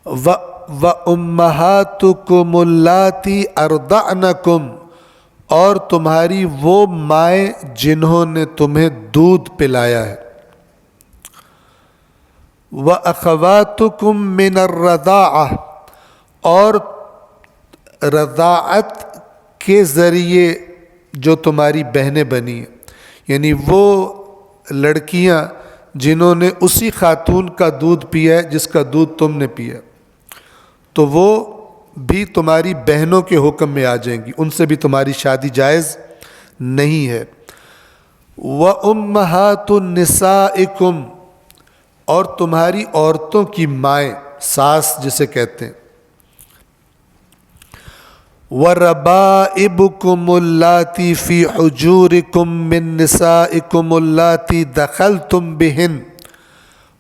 Speaker 1: وَأُمَّهَاتُكُمُ اللَّاتِي أَرْضَعْنَكُمْ، اور تمہاری وہ مائیں جنہوں نے تمہیں دودھ پلایا ہے، وَأَخَوَاتُكُمْ مِنَ الرَّضَاعَةِ، اور رضاعت کے ذریعے جو تمہاری بہنیں بنی ہیں، یعنی وہ لڑکیاں جنہوں نے اسی خاتون کا دودھ پیا ہے جس کا دودھ تم نے پیا، تو وہ بھی تمہاری بہنوں کے حکم میں آ جائیں گی، ان سے بھی تمہاری شادی جائز نہیں ہے۔ وَأُمَّهَاتُ نِسَائِكُمْ، اور تمہاری عورتوں کی مائیں، ساس جسے کہتے ہیں، وَرَبَائِبُكُمُ اللَّاتِي فِي حُجُورِكُم مِّن نِّسَائِكُمُ اللَّاتِي دَخَلْتُم بِهِنَّ،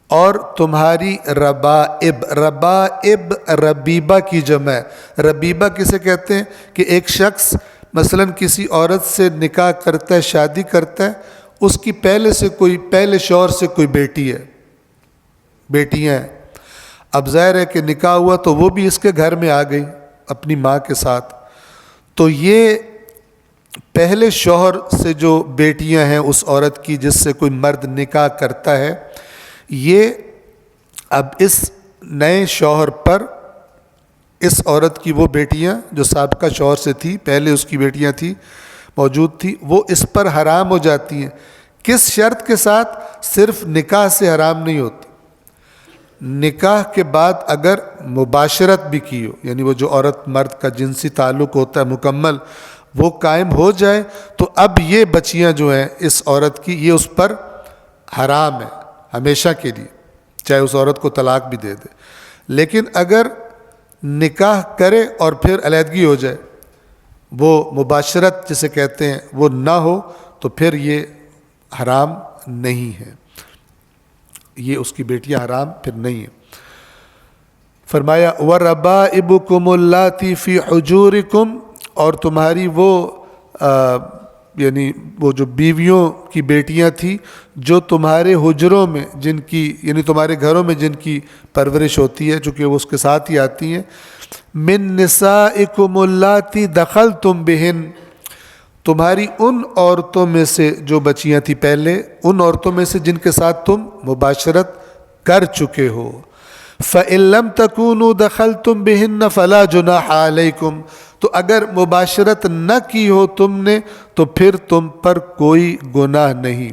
Speaker 1: اور تمہاری ربائب، ربائب ربیبہ کی جمع ہے۔ ربیبہ کسے کہتے ہیں کہ ایک شخص مثلا کسی عورت سے نکاح کرتا ہے، شادی کرتا ہے، اس کی پہلے شوہر سے کوئی بیٹی ہے، بیٹیاں ہیں، اب ظاہر ہے کہ نکاح ہوا تو وہ بھی اس کے گھر میں آ گئی اپنی ماں کے ساتھ، تو یہ پہلے شوہر سے جو بیٹیاں ہیں اس عورت کی جس سے کوئی مرد نکاح کرتا ہے، یہ اب اس نئے شوہر پر اس عورت کی وہ بیٹیاں جو سابقہ شوہر سے تھی، پہلے اس کی بیٹیاں تھیں موجود تھی، وہ اس پر حرام ہو جاتی ہیں۔ کس شرط کے ساتھ؟ صرف نکاح سے حرام نہیں ہوتی، نکاح کے بعد اگر مباشرت بھی کی ہو، یعنی وہ جو عورت مرد کا جنسی تعلق ہوتا ہے مکمل وہ قائم ہو جائے، تو اب یہ بچیاں جو ہیں اس عورت کی یہ اس پر حرام ہے ہمیشہ کے لیے، چاہے اس عورت کو طلاق بھی دے دے۔ لیکن اگر نکاح کرے اور پھر علیحدگی ہو جائے، وہ مباشرت جسے کہتے ہیں وہ نہ ہو، تو پھر یہ حرام نہیں ہے، یہ اس کی بیٹیاں حرام پھر نہیں ہیں۔ فرمایا وَرَبَائِبُكُمُ اللَّاتِي فِي حُجُورِكُمْ، اور تمہاری وہ یعنی وہ جو بیویوں کی بیٹیاں تھیں جو تمہارے حجروں میں، جن کی یعنی تمہارے گھروں میں جن کی پرورش ہوتی ہے، چونکہ وہ اس کے ساتھ ہی آتی ہیں، مِن نِّسَائِكُمُ اللَّاتِي دَخَلْتُم بِهِنَّ، تمہاری ان عورتوں میں سے جو بچیاں تھیں پہلے، ان عورتوں میں سے جن کے ساتھ تم مباشرت کر چکے ہو، فَإِن لَّمْ تَكُونُوا دَخَلْتُم بِهِنَّ فَلَا جُنَاحَ عَلَيْكُمْ، تو اگر مباشرت نہ کی ہو تم نے تو پھر تم پر کوئی گناہ نہیں۔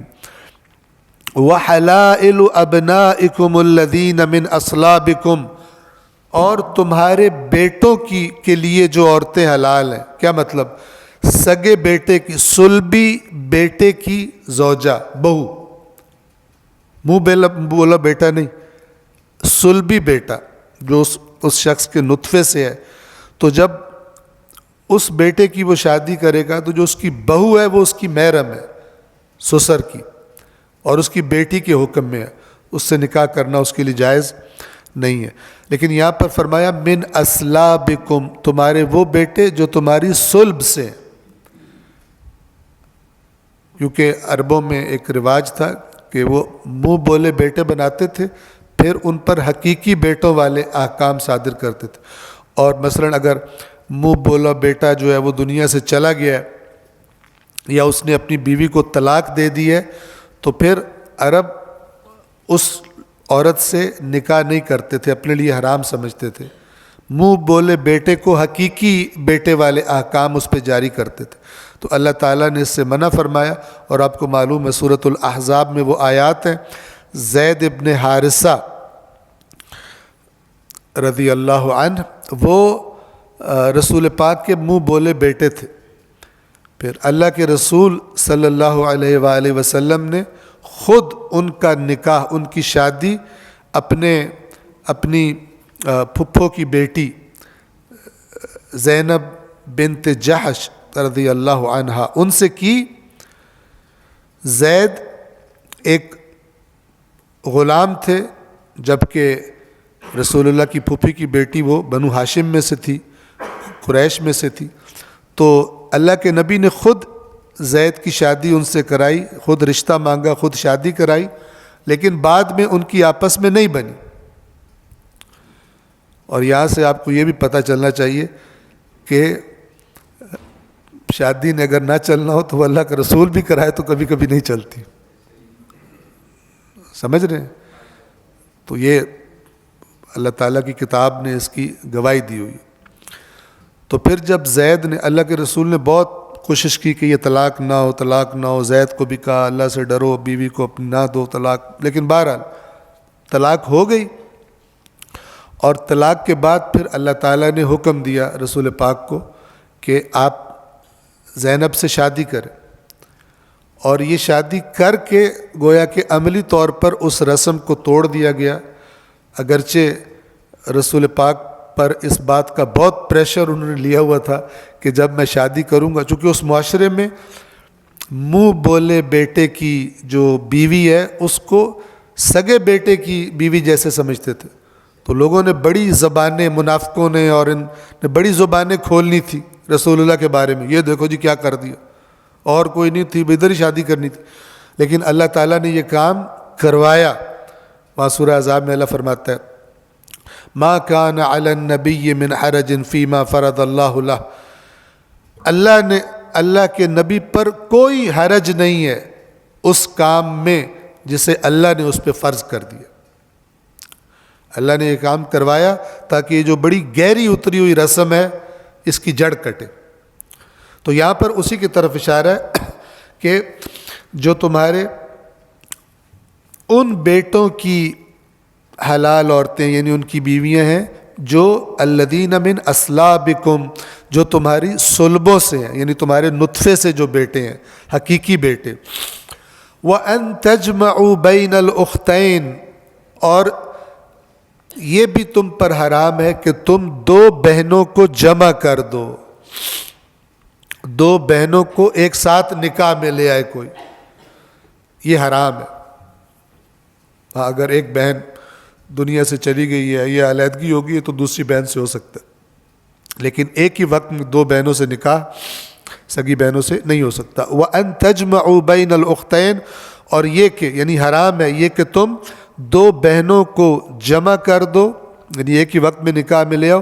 Speaker 1: وَحَلَائِلُ أَبْنَائِكُمُ الَّذِينَ مِنْ أَصْلَابِكُمْ، اور تمہارے بیٹوں کے لیے جو عورتیں حلال ہیں، کیا مطلب؟ سگے بیٹے کی، صلبی بیٹے کی زوجہ، بہو، منہ بولا بیٹا نہیں، صلبی بیٹا جو اس شخص کے نطفے سے ہے، تو جب اس بیٹے کی وہ شادی کرے گا تو جو اس کی بہو ہے وہ اس کی محرم ہے، سسر کی، اور اس کی بیٹی کے حکم میں ہے، اس سے نکاح کرنا اس کے لیے جائز نہیں ہے۔ لیکن یہاں پر فرمایا من اسلابکم، تمہارے وہ بیٹے جو تمہاری صلب سے ہیں، کیونکہ عربوں میں ایک رواج تھا کہ وہ منہ بولے بیٹے بناتے تھے، پھر ان پر حقیقی بیٹوں والے احکام صادر کرتے تھے، اور مثلا اگر منہ بولا بیٹا جو ہے وہ دنیا سے چلا گیا ہے یا اس نے اپنی بیوی کو طلاق دے دی ہے، تو پھر عرب اس عورت سے نکاح نہیں کرتے تھے، اپنے لیے حرام سمجھتے تھے، منہ بولے بیٹے کو حقیقی بیٹے والے احکام اس پہ جاری کرتے تھے، تو اللہ تعالیٰ نے اس سے منع فرمایا۔ اور آپ کو معلوم ہے سورۃ الاحزاب میں وہ آیات ہیں، زید ابن حارثہ رضی اللہ عنہ وہ رسول پاک کے منہ بولے بیٹے تھے، پھر اللہ کے رسول صلی اللہ علیہ وآلہ وسلم نے خود ان کا نکاح، ان کی شادی اپنی پھپھو کی بیٹی زینب بنت جحش رضی اللہ عنہا ان سے کی۔ زید ایک غلام تھے، جبکہ رسول اللہ کی پھوپھی کی بیٹی وہ بنو ہاشم میں سے تھی، قریش میں سے تھی، تو اللہ کے نبی نے خود زید کی شادی ان سے کرائی، خود رشتہ مانگا، خود شادی کرائی، لیکن بعد میں ان کی آپس میں نہیں بنی۔ اور یہاں سے آپ کو یہ بھی پتہ چلنا چاہیے کہ شادی نے اگر نہ چلنا ہو تو وہ اللہ کا رسول بھی کرائے تو کبھی کبھی نہیں چلتی، سمجھ رہے ہیں؟ تو یہ اللہ تعالیٰ کی کتاب نے اس کی گواہی دی ہوئی۔ تو پھر جب زید نے، اللہ کے رسول نے بہت کوشش کی کہ یہ طلاق نہ ہو، طلاق نہ ہو، زید کو بھی کہا اللہ سے ڈرو، بیوی کو اپنی نہ دو طلاق، لیکن بہرحال طلاق ہو گئی۔ اور طلاق کے بعد پھر اللہ تعالیٰ نے حکم دیا رسول پاک کو کہ آپ زینب سے شادی کریں، اور یہ شادی کر کے گویا کہ عملی طور پر اس رسم کو توڑ دیا گیا، اگرچہ رسول پاک پر اس بات کا بہت پریشر انہوں نے لیا ہوا تھا کہ جب میں شادی کروں گا، چونکہ اس معاشرے میں منہ بولے بیٹے کی جو بیوی ہے اس کو سگے بیٹے کی بیوی جیسے سمجھتے تھے، تو لوگوں نے بڑی زبانیں، منافقوں نے اور ان نے بڑی زبانیں کھولنی تھی رسول اللہ کے بارے میں، یہ دیکھو جی کیا کر دیا، اور کوئی نہیں تھی، ادھر ہی شادی کرنی تھی. لیکن اللہ تعالیٰ نے یہ کام کروایا. وہاں سورہ احزاب میں اللہ فرماتا ہے ما کان علی النبی من حرج فیما فرض اللہ لہ، اللہ کے نبی پر کوئی حرج نہیں ہے اس کام میں جسے اللہ نے اس پہ فرض کر دیا. اللہ نے یہ کام کروایا تاکہ یہ جو بڑی گہری اتری ہوئی رسم ہے اس کی جڑ کٹے. تو یہاں پر اسی کی طرف اشارہ ہے کہ جو تمہارے ان بیٹوں کی حلال عورتیں یعنی ان کی بیویاں ہیں جو الذین من اصلابکم، جو تمہاری صلبوں سے ہیں، یعنی تمہارے نطفے سے جو بیٹے ہیں، حقیقی بیٹے. وَأَن تَجْمَعُوا بَيْنَ الْأُخْتَيْن، اور یہ بھی تم پر حرام ہے کہ تم دو بہنوں کو جمع کر دو، دو بہنوں کو ایک ساتھ نکاح میں لے آئے کوئی، یہ حرام ہے. ہاں اگر ایک بہن دنیا سے چلی گئی ہے یا علیحدگی ہوگی تو دوسری بہن سے ہو سکتا ہے، لیکن ایک ہی وقت میں دو بہنوں سے نکاح سگی بہنوں سے نہیں ہو سکتا. وَأَن تَجْمَعُوا بَيْنَ الْأُخْتَيْن، اور یہ کہ یعنی حرام ہے یہ کہ تم دو بہنوں کو جمع کر دو، یعنی ایک ہی وقت میں نکاح میں لے آؤ.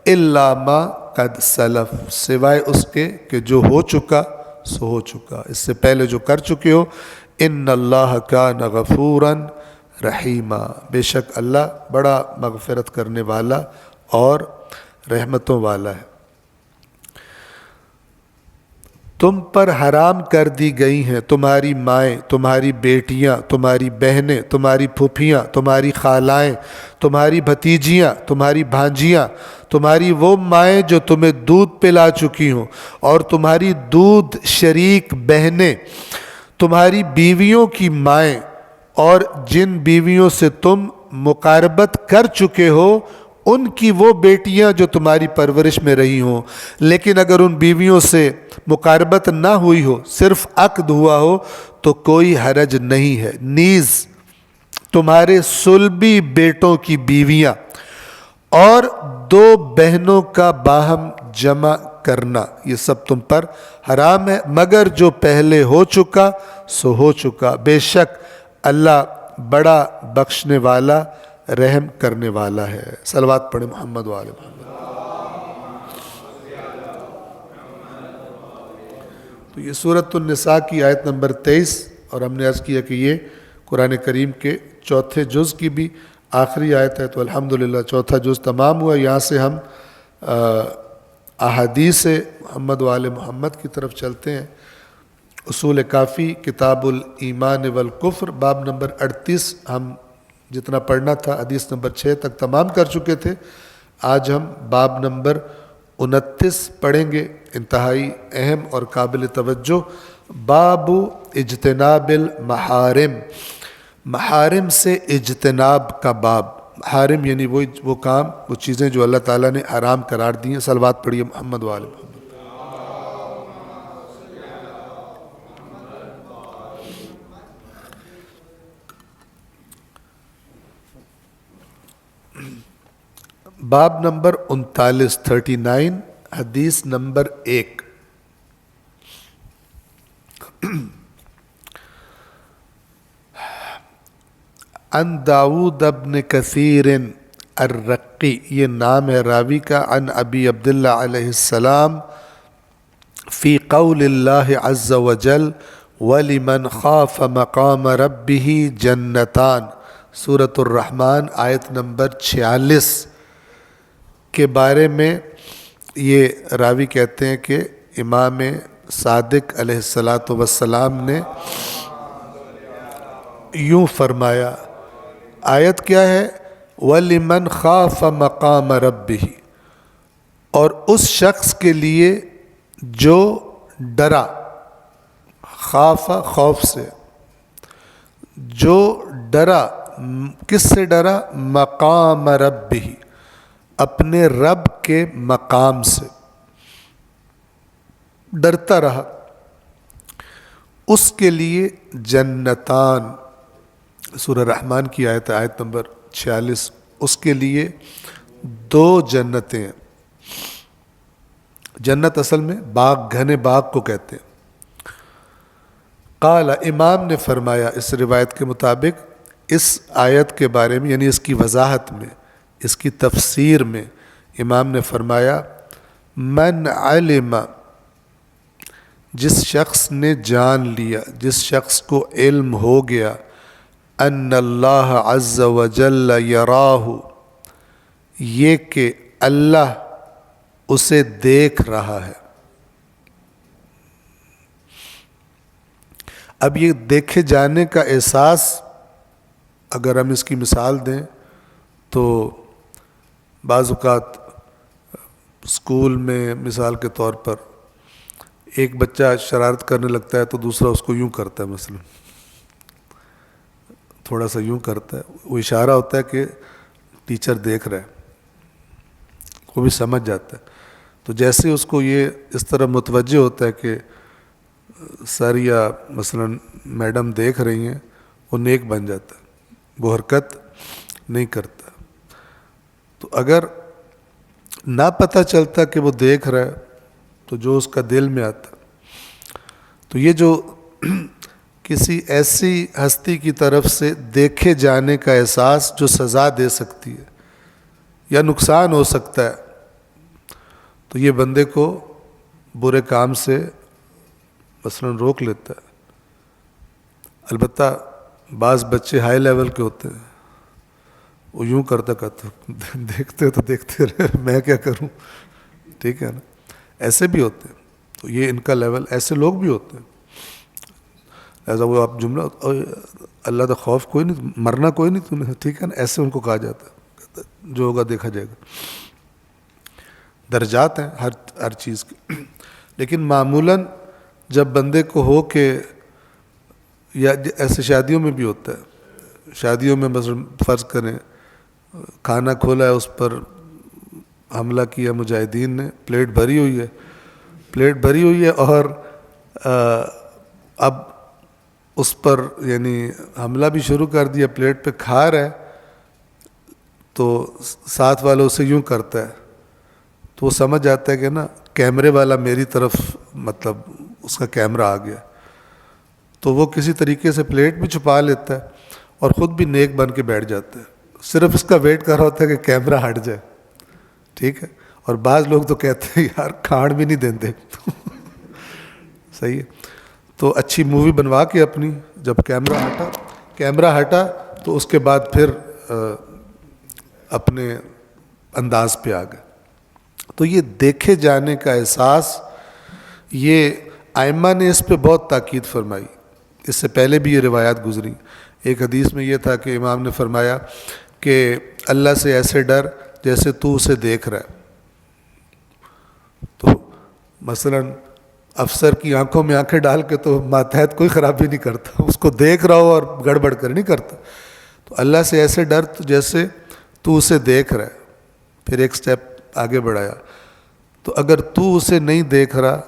Speaker 1: إِلَّا مَا قَدْ سَلَفَ، سوائے اس کے کہ جو ہو چکا سو ہو چکا، اس سے پہلے جو کر چکے ہو. إِنَّ اللَّهَ كَانَ غَفُورًا رحیمہ، بے شک اللہ بڑا مغفرت کرنے والا اور رحمتوں والا ہے. تم پر حرام کر دی گئی ہیں تمہاری مائیں، تمہاری بیٹیاں، تمہاری بہنیں، تمہاری پھوپھیاں، تمہاری خالائیں، تمہاری بھتیجیاں، تمہاری بھانجیاں، تمہاری وہ مائیں جو تمہیں دودھ پلا چکی ہوں، اور تمہاری دودھ شریک بہنیں، تمہاری بیویوں کی مائیں، اور جن بیویوں سے تم مقاربت کر چکے ہو ان کی وہ بیٹیاں جو تمہاری پرورش میں رہی ہوں. لیکن اگر ان بیویوں سے مقاربت نہ ہوئی ہو، صرف عقد ہوا ہو تو کوئی حرج نہیں ہے. نیز تمہارے صلبی بیٹوں کی بیویاں اور دو بہنوں کا باہم جمع کرنا، یہ سب تم پر حرام ہے، مگر جو پہلے ہو چکا سو ہو چکا. بے شک اللہ بڑا بخشنے والا رحم کرنے والا ہے. صلوات پڑھیں محمد و آل محمد. تو یہ سورۃ النساء کی آیت نمبر 23، اور ہم نے عرض کیا کہ یہ قرآن کریم کے چوتھے جز کی بھی آخری آیت ہے. تو الحمدللہ چوتھا جز تمام ہوا. یہاں سے ہم احادیث محمد و آل محمد کی طرف چلتے ہیں. اصول کافی کتاب الایمان والکفر باب نمبر 38 ہم جتنا پڑھنا تھا حدیث نمبر 6 تک تمام کر چکے تھے. آج ہم باب نمبر 29 پڑھیں گے، انتہائی اہم اور قابل توجہ. باب اجتناب المحارم، محارم سے اجتناب کا باب. محارم یعنی وہ کام، وہ چیزیں جو اللہ تعالیٰ نے حرام قرار دی ہیں. صلوات پڑھیے محمد و آل محمد. باب نمبر 39 حدیث نمبر 1. ان داود ابن کثیر الرقی، یہ نام ہے راوی کا. عن ابی عبداللہ علیہ السلام فی قول اللہ عز وجل وَلِمَنْ خَافَ مَقَامَ رَبِّهِ جنتان، سورۃ الرحمن آیت نمبر 46 کے بارے میں. یہ راوی کہتے ہیں کہ امام صادق علیہ السلام نے یوں فرمایا. آیت کیا ہے؟ وَلِمَنْ خَافَ مَقَامَ رَبِّهِ، اور اس شخص کے لیے جو ڈرا، خاف خوف سے، جو ڈرا، کس سے ڈرا؟ مقام ربہ، اپنے رب کے مقام سے ڈرتا رہا، اس کے لیے جنتان، سورہ رحمان کی آیت نمبر 46، اس کے لیے 2 جنتیں ہیں۔ جنت اصل میں باغ، گھنے باغ کو کہتے ہیں۔ قال، امام نے فرمایا اس روایت کے مطابق اس آیت کے بارے میں، یعنی اس کی وضاحت میں، اس کی تفسیر میں امام نے فرمایا من علم، جس شخص نے جان لیا، جس شخص کو علم ہو گیا، ان اللہ عز وجل یراہ، یہ کہ اللہ اسے دیکھ رہا ہے۔ اب یہ دیکھے جانے کا احساس اگر ہم اس کی مثال دیں تو بعض اوقات اسکول میں مثال کے طور پر ایک بچہ شرارت کرنے لگتا ہے تو دوسرا اس کو یوں کرتا ہے، مثلا تھوڑا سا یوں کرتا ہے، وہ اشارہ ہوتا ہے کہ ٹیچر دیکھ رہا ہے، وہ بھی سمجھ جاتا ہے۔ تو جیسے اس کو یہ اس طرح متوجہ ہوتا ہے کہ سر یا مثلا میڈم دیکھ رہی ہیں، وہ نیک بن جاتا ہے، وہ حرکت نہیں کرتا۔ تو اگر نہ پتہ چلتا کہ وہ دیکھ رہا ہے تو جو اس کا دل میں آتا، تو یہ جو کسی ایسی ہستی کی طرف سے دیکھے جانے کا احساس جو سزا دے سکتی ہے یا نقصان ہو سکتا ہے، تو یہ بندے کو برے کام سے مثلا روک لیتا ہے۔ البتہ بعض بچے ہائی لیول کے ہوتے ہیں، وہ یوں کرتا دیکھتے تو دیکھتے رہے، میں کیا کروں، ٹھیک ہے نا، ایسے بھی ہوتے ہیں۔ تو یہ ان کا لیول، ایسے لوگ بھی ہوتے ہیں۔ لہٰذا وہ آپ جملہ اللہ کا خوف کوئی نہیں، مرنا کوئی نہیں تو نے، ٹھیک ہے نا، ایسے ان کو کہا جاتا ہے، جو ہوگا دیکھا جائے گا۔ درجات ہیں ہر چیز کے، لیکن معمولاً جب بندے کو ہو کہ، یا ایسے شادیوں میں بھی ہوتا ہے، شادیوں میں مثلا فرض کریں کھانا کھولا ہے، اس پر حملہ کیا مجاہدین نے، پلیٹ بھری ہوئی ہے اور اب اس پر یعنی حملہ بھی شروع کر دیا، پلیٹ پہ کھا رہا ہے، تو ساتھ والا اسے یوں کرتا ہے تو وہ سمجھ جاتا ہے کہ نا کیمرے والا میری طرف، مطلب اس کا کیمرہ آ گیا، تو وہ کسی طریقے سے پلیٹ بھی چھپا لیتا ہے اور خود بھی نیک بن کے بیٹھ جاتا ہے، صرف اس کا ویٹ کر رہا ہوتا ہے کہ کیمرہ ہٹ جائے، ٹھیک ہے۔ اور بعض لوگ تو کہتے ہیں یار کھاڑ بھی نہیں دیتے صحیح ہے، تو اچھی مووی بنوا کے اپنی، جب کیمرہ ہٹا تو اس کے بعد پھر اپنے انداز پہ آ گئے۔ تو یہ دیکھے جانے کا احساس، یہ ائمہ نے اس پہ بہت تاکید فرمائی، اس سے پہلے بھی یہ روایات گزری۔ ایک حدیث میں یہ تھا کہ امام نے فرمایا کہ اللہ سے ایسے ڈر جیسے تو اسے دیکھ رہا ہے۔ تو مثلا افسر کی آنکھوں میں آنکھیں ڈال کے تو ماتحت کوئی خرابی نہیں کرتا، اس کو دیکھ رہا ہو اور گڑبڑ کر نہیں کرتا۔ تو اللہ سے ایسے ڈر جیسے تو اسے دیکھ رہا ہے۔ پھر ایک سٹیپ آگے بڑھایا، تو اگر تو اسے نہیں دیکھ رہا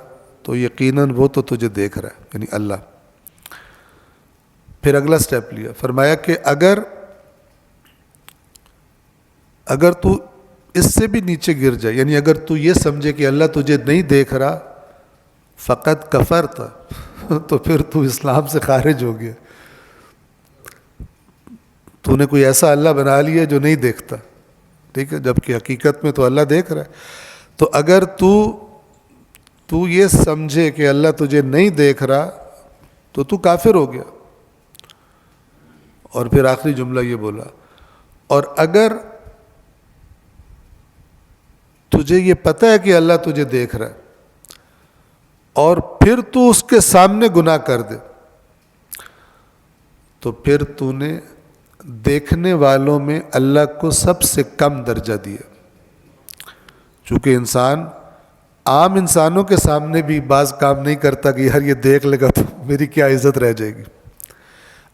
Speaker 1: تو یقیناً وہ تو تجھے دیکھ رہا ہے، یعنی اللہ۔ پھر اگلا سٹیپ لیا، فرمایا کہ اگر تو اس سے بھی نیچے گر جائے، یعنی اگر تو یہ سمجھے کہ اللہ تجھے نہیں دیکھ رہا، فقط کفرت، تو پھر تو اسلام سے خارج ہو گیا، تو نے کوئی ایسا اللہ بنا لیا جو نہیں دیکھتا، ٹھیک ہے، جبکہ حقیقت میں تو اللہ دیکھ رہا ہے۔ تو اگر تو یہ سمجھے کہ اللہ تجھے نہیں دیکھ رہا تو کافر ہو گیا۔ اور پھر آخری جملہ یہ بولا، اور اگر تجھے یہ پتہ ہے کہ اللہ تجھے دیکھ رہا ہے اور پھر تو اس کے سامنے گناہ کر دے، تو پھر تو نے دیکھنے والوں میں اللہ کو سب سے کم درجہ دیا۔ چونکہ انسان عام انسانوں کے سامنے بھی بعض کام نہیں کرتا کہ یار یہ دیکھ لے گا تو میری کیا عزت رہ جائے گی۔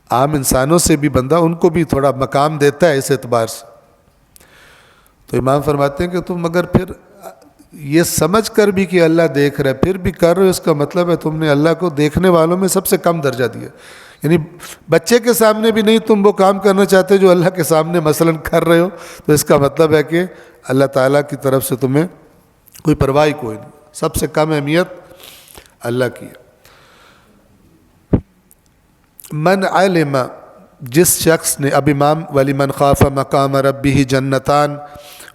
Speaker 1: عام انسانوں سے بھی بندہ ان کو بھی تھوڑا مقام دیتا ہے اس اعتبار سے۔ تو امام فرماتے ہیں کہ تم اگر پھر یہ سمجھ کر بھی کہ اللہ دیکھ رہا ہے پھر بھی کر رہے ہو، اس کا مطلب ہے تم نے اللہ کو دیکھنے والوں میں سب سے کم درجہ دیا. یعنی بچے کے سامنے بھی نہیں تم وہ کام کرنا چاہتے جو اللہ کے سامنے مثلاً کر رہے ہو، تو اس کا مطلب ہے کہ اللہ تعالیٰ کی طرف سے تمہیں کوئی پرواہ کوئی نہیں. سب سے کم اہمیت اللہ کی ہے. من علم، جس شخص نے، اب امام وَلِمَنْ خَافَ مَقَامَ رَبِّهِ جنتان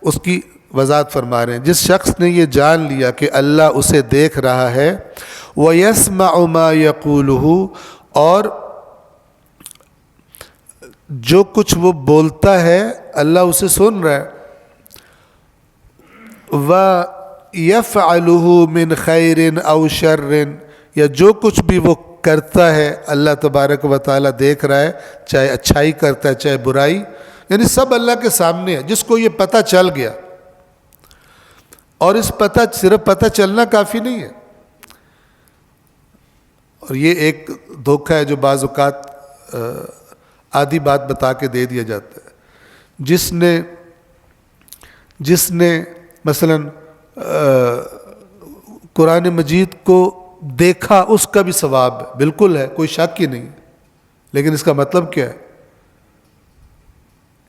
Speaker 1: اس کی وضاحت فرما رہے ہیں. جس شخص نے یہ جان لیا کہ اللہ اسے دیکھ رہا ہے، وَيَسْمَعُ مَا يَقُولُهُ، اور جو کچھ وہ بولتا ہے اللہ اسے سن رہا ہے، وَيَفْعَلُهُ مِنْ خَيْرٍ أَوْ شَرٍ، یا جو کچھ بھی وہ کرتا ہے اللہ تبارک و تعالیٰ دیکھ رہا ہے، چاہے اچھائی کرتا ہے چاہے برائی، یعنی سب اللہ کے سامنے ہے. جس کو یہ پتہ چل گیا، اور اس صرف پتہ چلنا کافی نہیں ہے، اور یہ ایک دھوکہ ہے جو بعض اوقات آدھی بات بتا کے دے دیا جاتا ہے. جس نے مثلا قرآن مجید کو دیکھا اس کا بھی ثواب ہے، بالکل ہے، کوئی شک ہی نہیں. لیکن اس کا مطلب کیا ہے؟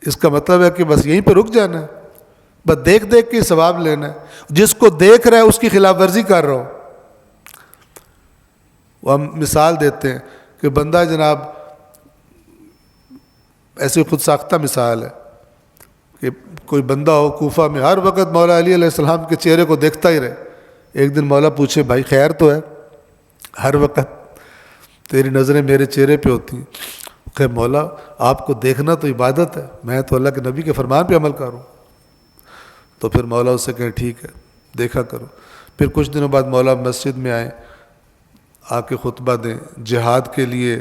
Speaker 1: اس کا مطلب ہے کہ بس یہیں پہ رک جانا ہے، بس دیکھ دیکھ کے ثواب لینا ہے. جس کو دیکھ رہا ہے اس کی خلاف ورزی کر رہا ہو. وہ ہم مثال دیتے ہیں کہ بندہ جناب، ایسے خود ساختہ مثال ہے کہ کوئی بندہ ہو کوفہ میں، ہر وقت مولا علی علیہ السلام کے چہرے کو دیکھتا ہی رہے. ایک دن مولا پوچھے بھائی خیر تو ہے، ہر وقت تیری نظریں میرے چہرے پہ ہوتی ہیں. کہ مولا آپ کو دیکھنا تو عبادت ہے، میں تو اللہ کے نبی کے فرمان پہ عمل کروں. تو پھر مولا اس سے کہیں ٹھیک ہے دیکھا کرو. پھر کچھ دنوں بعد مولا مسجد میں آئے، آ کے خطبہ دیں، جہاد کے لیے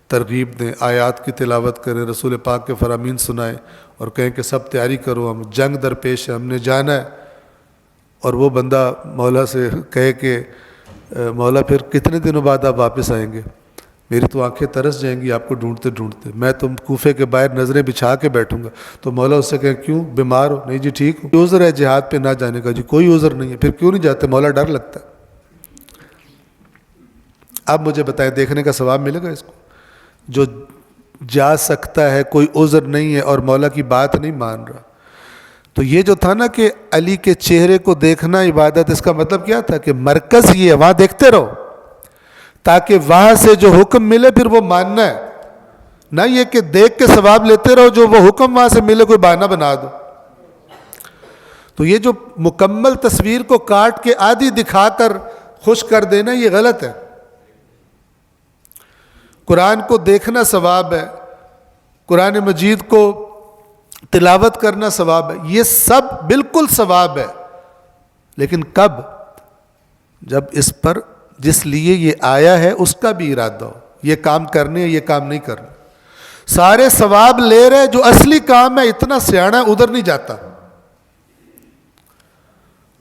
Speaker 1: ترغیب دیں، آیات کی تلاوت کریں، رسول پاک کے فرامین سنائیں، اور کہیں کہ سب تیاری کرو، ہم جنگ درپیش ہے، ہم نے جانا ہے. اور وہ بندہ مولا سے کہے کہ مولا پھر کتنے دنوں بعد آپ واپس آئیں گے؟ میری تو آنکھیں ترس جائیں گی آپ کو ڈھونڈتے ڈھونڈتے، میں تم کوفے کے باہر نظریں بچھا کے بیٹھوں گا. تو مولا اس سے کہیں کیوں، بیمار ہو؟ نہیں جی ٹھیک ہو. کوئی عذر ہے جہاد پہ نہ جانے کا؟ جی کوئی عذر نہیں ہے. پھر کیوں نہیں جاتے؟ مولا ڈر لگتا ہے. اب مجھے بتائیں دیکھنے کا ثواب ملے گا اس کو؟ جو جا سکتا ہے، کوئی عذر نہیں ہے اور مولا کی بات نہیں مان رہا. تو یہ جو تھا نا کہ علی کے چہرے کو دیکھنا عبادت، اس کا مطلب کیا تھا کہ مرکز یہ ہے، وہاں دیکھتے رہو تاکہ وہاں سے جو حکم ملے پھر وہ ماننا ہے، نہ یہ کہ دیکھ کے ثواب لیتے رہو، جو وہ حکم وہاں سے ملے کوئی بہانہ بنا دو. تو یہ جو مکمل تصویر کو کاٹ کے آدھی دکھا کر خوش کر دینا، یہ غلط ہے. قرآن کو دیکھنا ثواب ہے، قرآن مجید کو تلاوت کرنا ثواب ہے، یہ سب بالکل ثواب ہے. لیکن کب؟ جب اس پر جس لیے یہ آیا ہے اس کا بھی ارادہ ہو، یہ کام کرنے یہ کام نہیں کرنا. سارے ثواب لے رہے، جو اصلی کام ہے اتنا سیاڑا ادھر نہیں جاتا،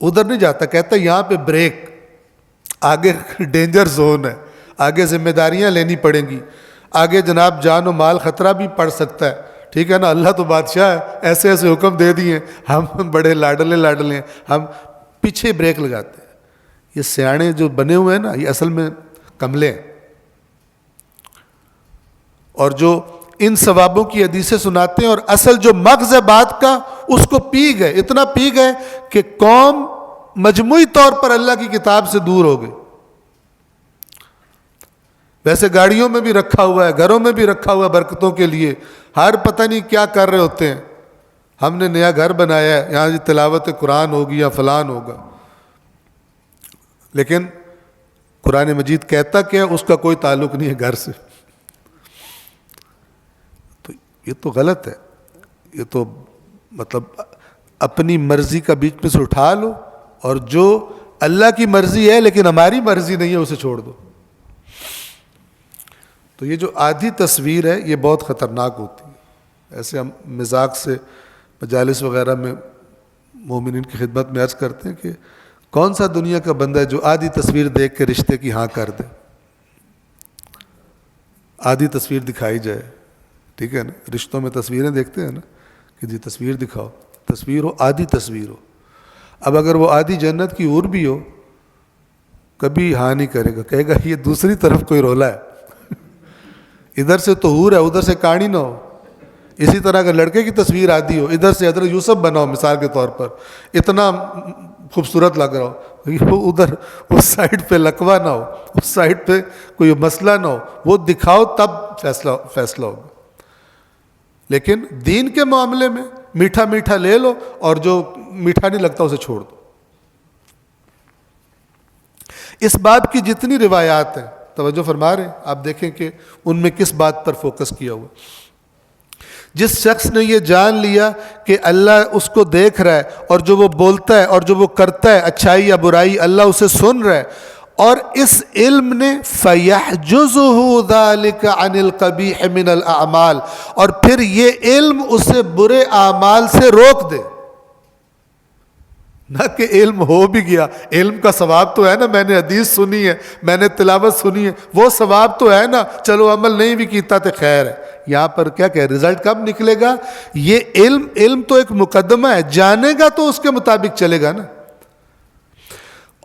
Speaker 1: ادھر نہیں جاتا. کہتا ہے یہاں پہ بریک، آگے ڈینجر زون ہے، آگے ذمہ داریاں لینی پڑیں گی، آگے جناب جان و مال خطرہ بھی پڑ سکتا ہے. ٹھیک ہے نا، اللہ تو بادشاہ ہے، ایسے ایسے حکم دے دیے، ہم بڑے لاڈلے ہیں، ہم پیچھے بریک لگاتے ہیں. یہ سیانے جو بنے ہوئے ہیں نا، یہ اصل میں کملے ہیں، اور جو ان ثوابوں کی حدیثیں سناتے ہیں اور اصل جو مغز ہے بات کا اس کو پی گئے، اتنا پی گئے کہ قوم مجموعی طور پر اللہ کی کتاب سے دور ہو گئی. ویسے گاڑیوں میں بھی رکھا ہوا ہے، گھروں میں بھی رکھا ہوا ہے برکتوں کے لیے، ہر پتہ نہیں کیا کر رہے ہوتے ہیں. ہم نے نیا گھر بنایا ہے، یہاں تلاوت قرآن ہوگی یا فلان ہوگا، لیکن قرآن مجید کہتا کیا اس کا کوئی تعلق نہیں ہے گھر سے. تو یہ تو غلط ہے. یہ تو مطلب اپنی مرضی کا بیچ میں سے اٹھا لو، اور جو اللہ کی مرضی ہے لیکن ہماری مرضی نہیں ہے اسے چھوڑ دو. تو یہ جو آدھی تصویر ہے یہ بہت خطرناک ہوتی ہے. ایسے ہم مذاق سے مجالس وغیرہ میں مومنین کی خدمت میں عرض کرتے ہیں کہ کون سا دنیا کا بندہ ہے جو آدھی تصویر دیکھ کے رشتے کی ہاں کر دے. آدھی تصویر دکھائی جائے، ٹھیک ہے نا، رشتوں میں تصویریں دیکھتے ہیں نا کہ جی تصویر دکھاؤ، تصویر ہو، آدھی تصویر ہو. اب اگر وہ آدھی جنت کی حور بھی ہو کبھی ہاں نہیں کرے گا، کہے گا یہ دوسری طرف کوئی رولا ہے، ادھر سے تو حور ہے ادھر سے کہانی نہ ہو. اسی طرح اگر لڑکے کی تصویر آدھی ہو، ادھر سے حضرت یوسف بناؤ مثال کے طور پر، اتنا خوبصورت لگ رہا ہو، وہ ادھر اس سائڈ پہ لکوا نہ ہو، اس سائڈ پہ کوئی مسئلہ نہ ہو، وہ دکھاؤ تب فیصلہ ہوگا. لیکن دین کے معاملے میں میٹھا میٹھا لے لو اور جو میٹھا نہیں لگتا اسے چھوڑ دو. اس باب کی جتنی روایات ہیں توجہ فرما رہے ہیں آپ، دیکھیں کہ ان میں کس بات پر فوکس کیا ہوا. جس شخص نے یہ جان لیا کہ اللہ اس کو دیکھ رہا ہے اور جو وہ بولتا ہے اور جو وہ کرتا ہے اچھائی یا برائی اللہ اسے سن رہا ہے، اور اس علم نے فَيَحْجُزُهُ ذَلِكَ عَنِ الْقَبِيحِ مِنَ الْأَعْمَالِ، اور پھر یہ علم اسے برے اعمال سے روک دے. نہ کہ علم ہو بھی گیا، علم کا ثواب تو ہے نا، میں نے حدیث سنی ہے، میں نے تلاوت سنی ہے، وہ ثواب تو ہے نا، چلو عمل نہیں بھی کیتا تو خیر ہے. یہاں پر کیا کہ رزلٹ کب نکلے گا؟ یہ علم تو ایک مقدمہ ہے، جانے گا تو اس کے مطابق چلے گا نا.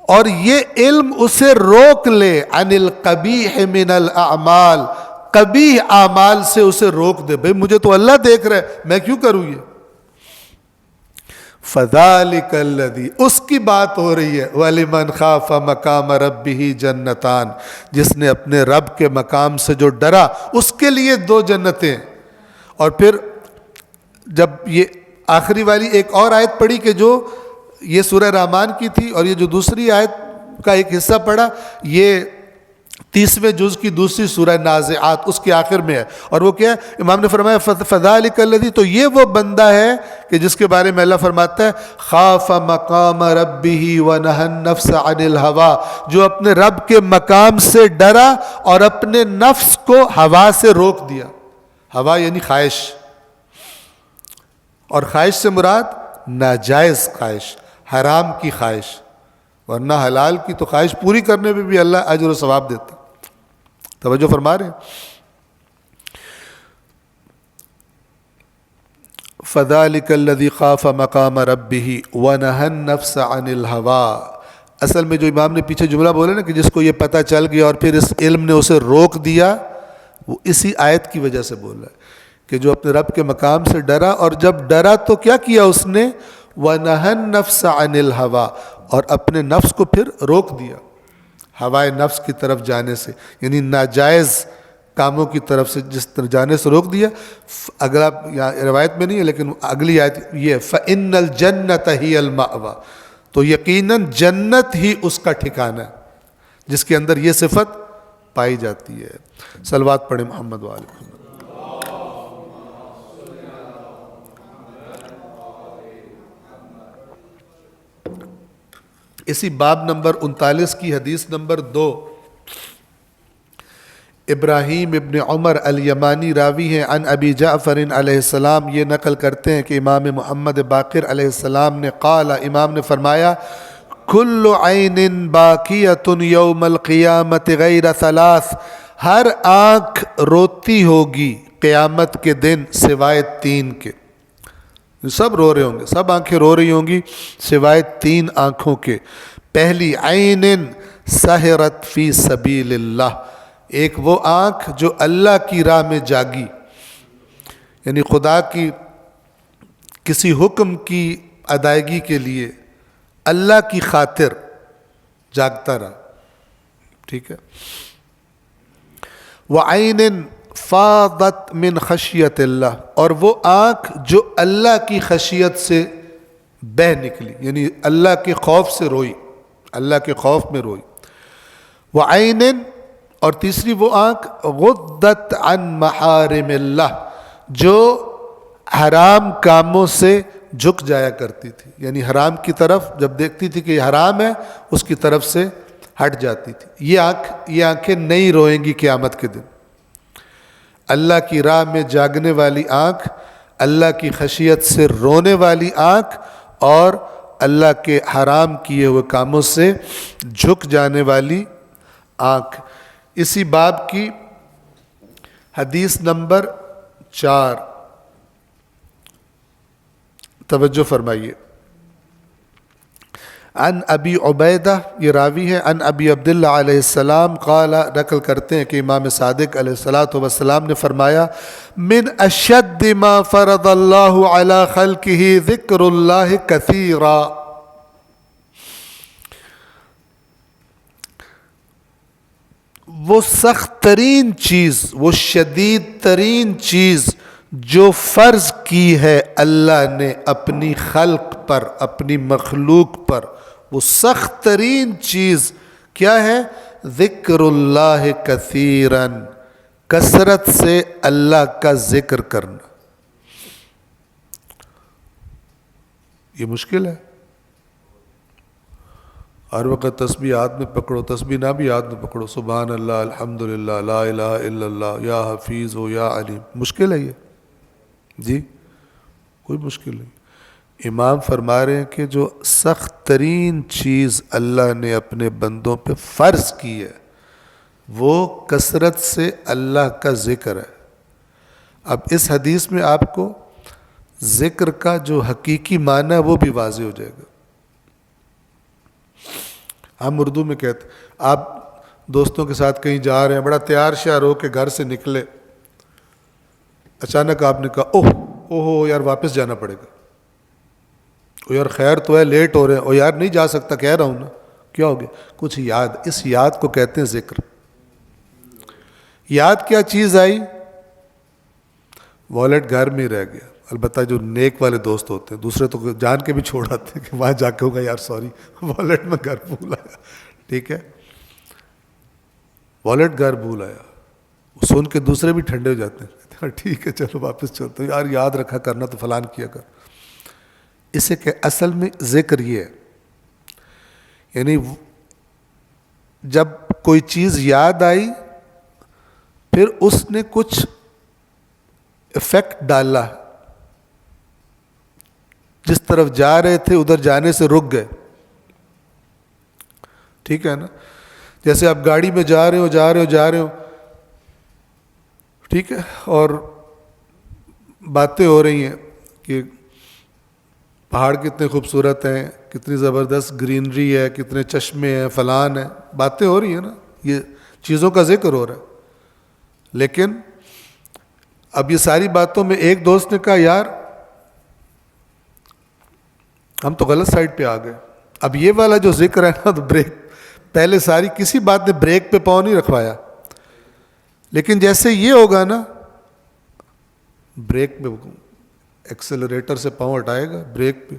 Speaker 1: اور یہ علم اسے روک لے عن القبیح من الاعمال، قبیح اعمال سے اسے روک دے. بھئی مجھے تو اللہ دیکھ رہا ہے، میں کیوں کروں یہ؟ فَذَلِكَ الَّذِي، اس کی بات ہو رہی ہے، وَلِمَنْ خَافَ مَقَامَ رَبِّهِ جَنَّتَانِ، جس نے اپنے رب کے مقام سے جو ڈرا اس کے لیے 2 جنتیں. اور پھر جب یہ آخری والی ایک اور آیت پڑھی کہ جو یہ سورہ رحمان کی تھی، اور یہ جو دوسری آیت کا ایک حصہ پڑھا یہ 30ویں جز کی دوسری سورہ نازعات اس کے آخر میں ہے. اور وہ کیا ہے؟ امام نے فرمایا فَذَلِكَ الَّذِي، تو یہ وہ بندہ ہے کہ جس کے بارے میں اللہ فرماتا ہے خَافَ مَقَامَ رَبِّهِ وَنَهَى النَّفْسَ عَنِ الْهَوَىٰ، جو اپنے رب کے مقام سے ڈرا اور اپنے نفس کو ہوا سے روک دیا. ہوا یعنی خواہش، اور خواہش سے مراد ناجائز خواہش، حرام کی خواہش، ورنہ حلال کی تو خواہش پوری کرنے میں بھی اللہ اجر و ثواب دیتا. توجہ فرما رہے ہیں. فَذَلِكَ الَّذِي خَافَ مَقَامَ رَبِّهِ وَنَهَى النَّفْسَ عَنِ الْهَوَىٰ. اصل میں جو امام نے پیچھے جملہ بولے نا کہ جس کو یہ پتہ چل گیا اور پھر اس علم نے اسے روک دیا، وہ اسی آیت کی وجہ سے بول رہا ہے کہ جو اپنے رب کے مقام سے ڈرا، اور جب ڈرا تو کیا کیا اس نے؟ وَنَهَى النَّفْسَ عَنِ الْهَوَىٰ، اور اپنے نفس کو پھر روک دیا ہوائے نفس کی طرف جانے سے، یعنی ناجائز کاموں کی طرف سے جس طرح جانے سے روک دیا. اگر آپ یہاں روایت میں نہیں ہے لیکن اگلی آیت یہ فَإِنَّ الْجَنَّةَ هِيَ الْمَأْوَىٰ، تو یقیناً جنت ہی اس کا ٹھکانہ ہے جس کے اندر یہ صفت پائی جاتی ہے. صلوات پڑھیں محمد وآلہ. اسی باب نمبر 39 کی حدیث نمبر 2، ابراہیم ابن عمر الیمانی راوی ہیں، عن ابی جعفر علیہ السلام، یہ نقل کرتے ہیں کہ امام محمد باقر علیہ السلام نے قال، امام نے فرمایا کل عین باقیۃ یوم القیامت غیر ثلاث، ہر آنکھ روتی ہوگی قیامت کے دن سوائے 3 کے. سب رو رہے ہوں گے، سب آنکھیں رو رہی ہوں گی سوائے 3 آنکھوں کے. پہلی عین سہرت فی سبیل اللہ، ایک وہ آنکھ جو اللہ کی راہ میں جاگی، یعنی خدا کی کسی حکم کی ادائیگی کے لیے اللہ کی خاطر جاگتا رہا. ٹھیک ہے. وعین فاضت من خشیت اللہ، اور وہ آنکھ جو اللہ کی خشیت سے بہہ نکلی، یعنی اللہ کے خوف سے روئی، اللہ کے خوف میں روئی. وعین، اور تیسری وہ آنکھ غضت عن محارم اللہ، جو حرام کاموں سے جھک جایا کرتی تھی، یعنی حرام کی طرف جب دیکھتی تھی کہ یہ حرام ہے اس کی طرف سے ہٹ جاتی تھی. یہ آنکھیں نہیں روئیں گی قیامت کے دن. اللہ کی راہ میں جاگنے والی آنکھ، اللہ کی خشیت سے رونے والی آنکھ، اور اللہ کے حرام کیے ہوئے کاموں سے جھک جانے والی آنکھ. اسی باب کی حدیث نمبر 4، توجہ فرمائیے. عن ابی عبیدہ، یہ راوی ہے، عن ابی عبداللہ علیہ السلام قال، نقل کرتے ہیں کہ امام صادق علیہ السلام نے فرمایا، من اشد ما فرض اللہ علی خلقہ ذکر اللہ کثیرا. وہ سخت ترین چیز، وہ شدید ترین چیز جو فرض کی ہے اللہ نے اپنی خلق پر، اپنی مخلوق پر، وہ سخت ترین چیز کیا ہے؟ ذکر اللہ کثیراً، کثرت سے اللہ کا ذکر کرنا. یہ مشکل ہے. ہر وقت تسبیح ہاتھ میں پکڑو، تسبیح نہ بھی ہاتھ میں پکڑو، سبحان اللہ، الحمدللہ، لا الہ الا اللہ، یا حفیظ ہو یا علیم. مشکل ہے یہ جی، کوئی مشکل نہیں. امام فرما رہے ہیں کہ جو سخت ترین چیز اللہ نے اپنے بندوں پہ فرض کی ہے وہ کثرت سے اللہ کا ذکر ہے. اب اس حدیث میں آپ کو ذکر کا جو حقیقی معنی ہے وہ بھی واضح ہو جائے گا. ہم اردو میں کہتے ہیں، آپ دوستوں کے ساتھ کہیں جا رہے ہیں، بڑا تیار شیار ہو کے گھر سے نکلے، اچانک آپ نے کہا اوہ یار واپس جانا پڑے گا، او یار خیر تو ہے، لیٹ ہو رہے ہیں، او یار نہیں جا سکتا، کہہ رہا ہوں نا. کیا ہو گیا؟ کچھ یاد. اس یاد کو کہتے ہیں ذکر. یاد کیا چیز آئی؟ والیٹ گھر میں ہی رہ گیا. البتہ جو نیک والے دوست ہوتے ہیں، دوسرے تو جان کے بھی چھوڑ آتے ہیں کہ وہاں جا کے ہوگا یار سوری والیٹ میں گھر بھول آیا. ٹھیک ہے، والیٹ گھر بھول آیا، سن کے دوسرے بھی ٹھنڈے ہو جاتے ہیں. ٹھیک ہے چلو واپس چلتے ہیں، یار یاد رکھا کرنا تو فلان کیا کر. اسے کہ اصل میں ذکر یہ ہے، یعنی جب کوئی چیز یاد آئی پھر اس نے کچھ افیکٹ ڈالا، جس طرف جا رہے تھے ادھر جانے سے رک گئے. ٹھیک ہے نا؟ جیسے آپ گاڑی میں جا رہے ہو ٹھیک ہے، اور باتیں ہو رہی ہیں کہ پہاڑ کتنے خوبصورت ہیں، کتنی زبردست گرینری ہے، کتنے چشمے ہیں، فلان ہیں، باتیں ہو رہی ہیں نا، یہ چیزوں کا ذکر ہو رہا ہے. لیکن اب یہ ساری باتوں میں ایک دوست نے کہا یار ہم تو غلط سائڈ پہ آ گئے. اب یہ والا جو ذکر ہے نا، تو بریک، پہلے ساری کسی بات نے بریک پہ پاؤں نہیں رکھوایا، لیکن جیسے یہ ہوگا نا، بریک پہ ایکسلریٹر سے پاؤں ہٹائے گا بریک پہ،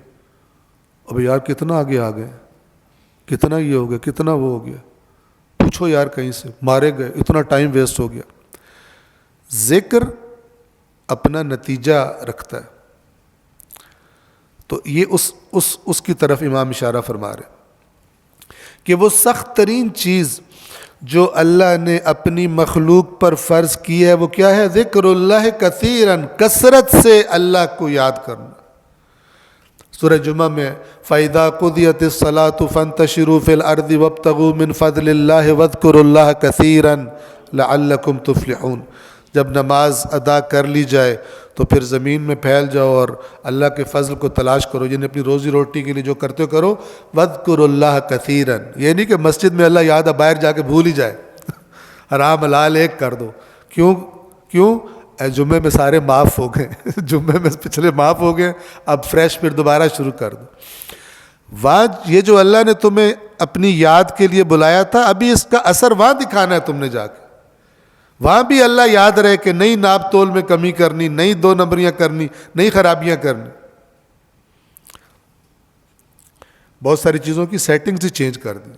Speaker 1: اب یار کتنا آگے آ گئے، کتنا یہ ہو گیا، کتنا وہ ہو گیا، پوچھو یار کہیں سے، مارے گئے، اتنا ٹائم ویسٹ ہو گیا. ذکر اپنا نتیجہ رکھتا ہے. تو یہ اس کی طرف امام اشارہ فرما رہے کہ وہ سخت ترین چیز جو اللہ نے اپنی مخلوق پر فرض کی ہے وہ کیا ہے؟ ذکر اللہ کثیراً، کثرت سے اللہ کو یاد کرنا. سورہ جمعہ میں فَإِذَا قُضِيَتِ الصَّلَاةُ فَانتَشِرُوا فِي الْأَرْضِ وَابْتَغُوا مِنْ فَضْلِ اللَّهِ وَاذْكُرُوا اللَّهَ كَثِيرًا لَعَلَّكُمْ تُفْلِحُونَ. جب نماز ادا کر لی جائے تو پھر زمین میں پھیل جاؤ اور اللہ کے فضل کو تلاش کرو، یعنی اپنی روزی روٹی کے لیے جو کرتے ہو کرو. وَاذْكُرُوا اللَّهَ كَثِيرًا، یہ نہیں کہ مسجد میں اللہ یاد ہے باہر جا کے بھول ہی جائے، حرام حلال ایک کر دو. کیوں؟ جمعے میں سارے معاف ہو گئے جمعے میں پچھلے معاف ہو گئے، اب فریش پھر دوبارہ شروع کر دو. وہاں یہ جو اللہ نے تمہیں اپنی یاد کے لیے بلایا تھا، ابھی اس کا اثر وہاں دکھانا ہے تم نے جا کے. وہاں بھی اللہ یاد رہے کہ نئی ناپ تول میں کمی کرنی، نئی 2 نمبریاں کرنی، نئی خرابیاں کرنی. بہت ساری چیزوں کی سیٹنگز ہی چینج کر دی.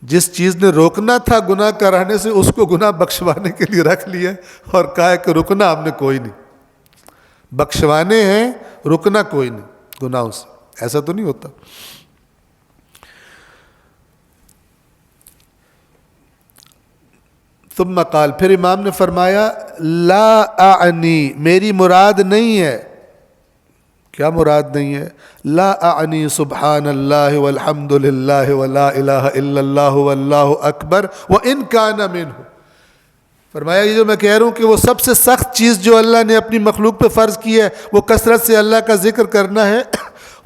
Speaker 1: جس چیز نے روکنا تھا گناہ کرانے سے، اس کو گناہ بخشوانے کے لیے رکھ لیا اور کہا ہے کہ رکنا ہم نے کوئی نہیں. بخشوانے ہیں، رکنا کوئی نہیں گناہوں سے. ایسا تو نہیں ہوتا. ثم قال، پھر امام نے فرمایا لا اعنی، میری مراد نہیں ہے. کیا مراد نہیں ہے؟ لا اعنی سبحان اللہ والحمد للہ ولا الہ الا اللہ واللہ اکبر وان کان منہ. فرمایا یہ جو میں کہہ رہا ہوں کہ وہ سب سے سخت چیز جو اللہ نے اپنی مخلوق پہ فرض کی ہے وہ کثرت سے اللہ کا ذکر کرنا ہے.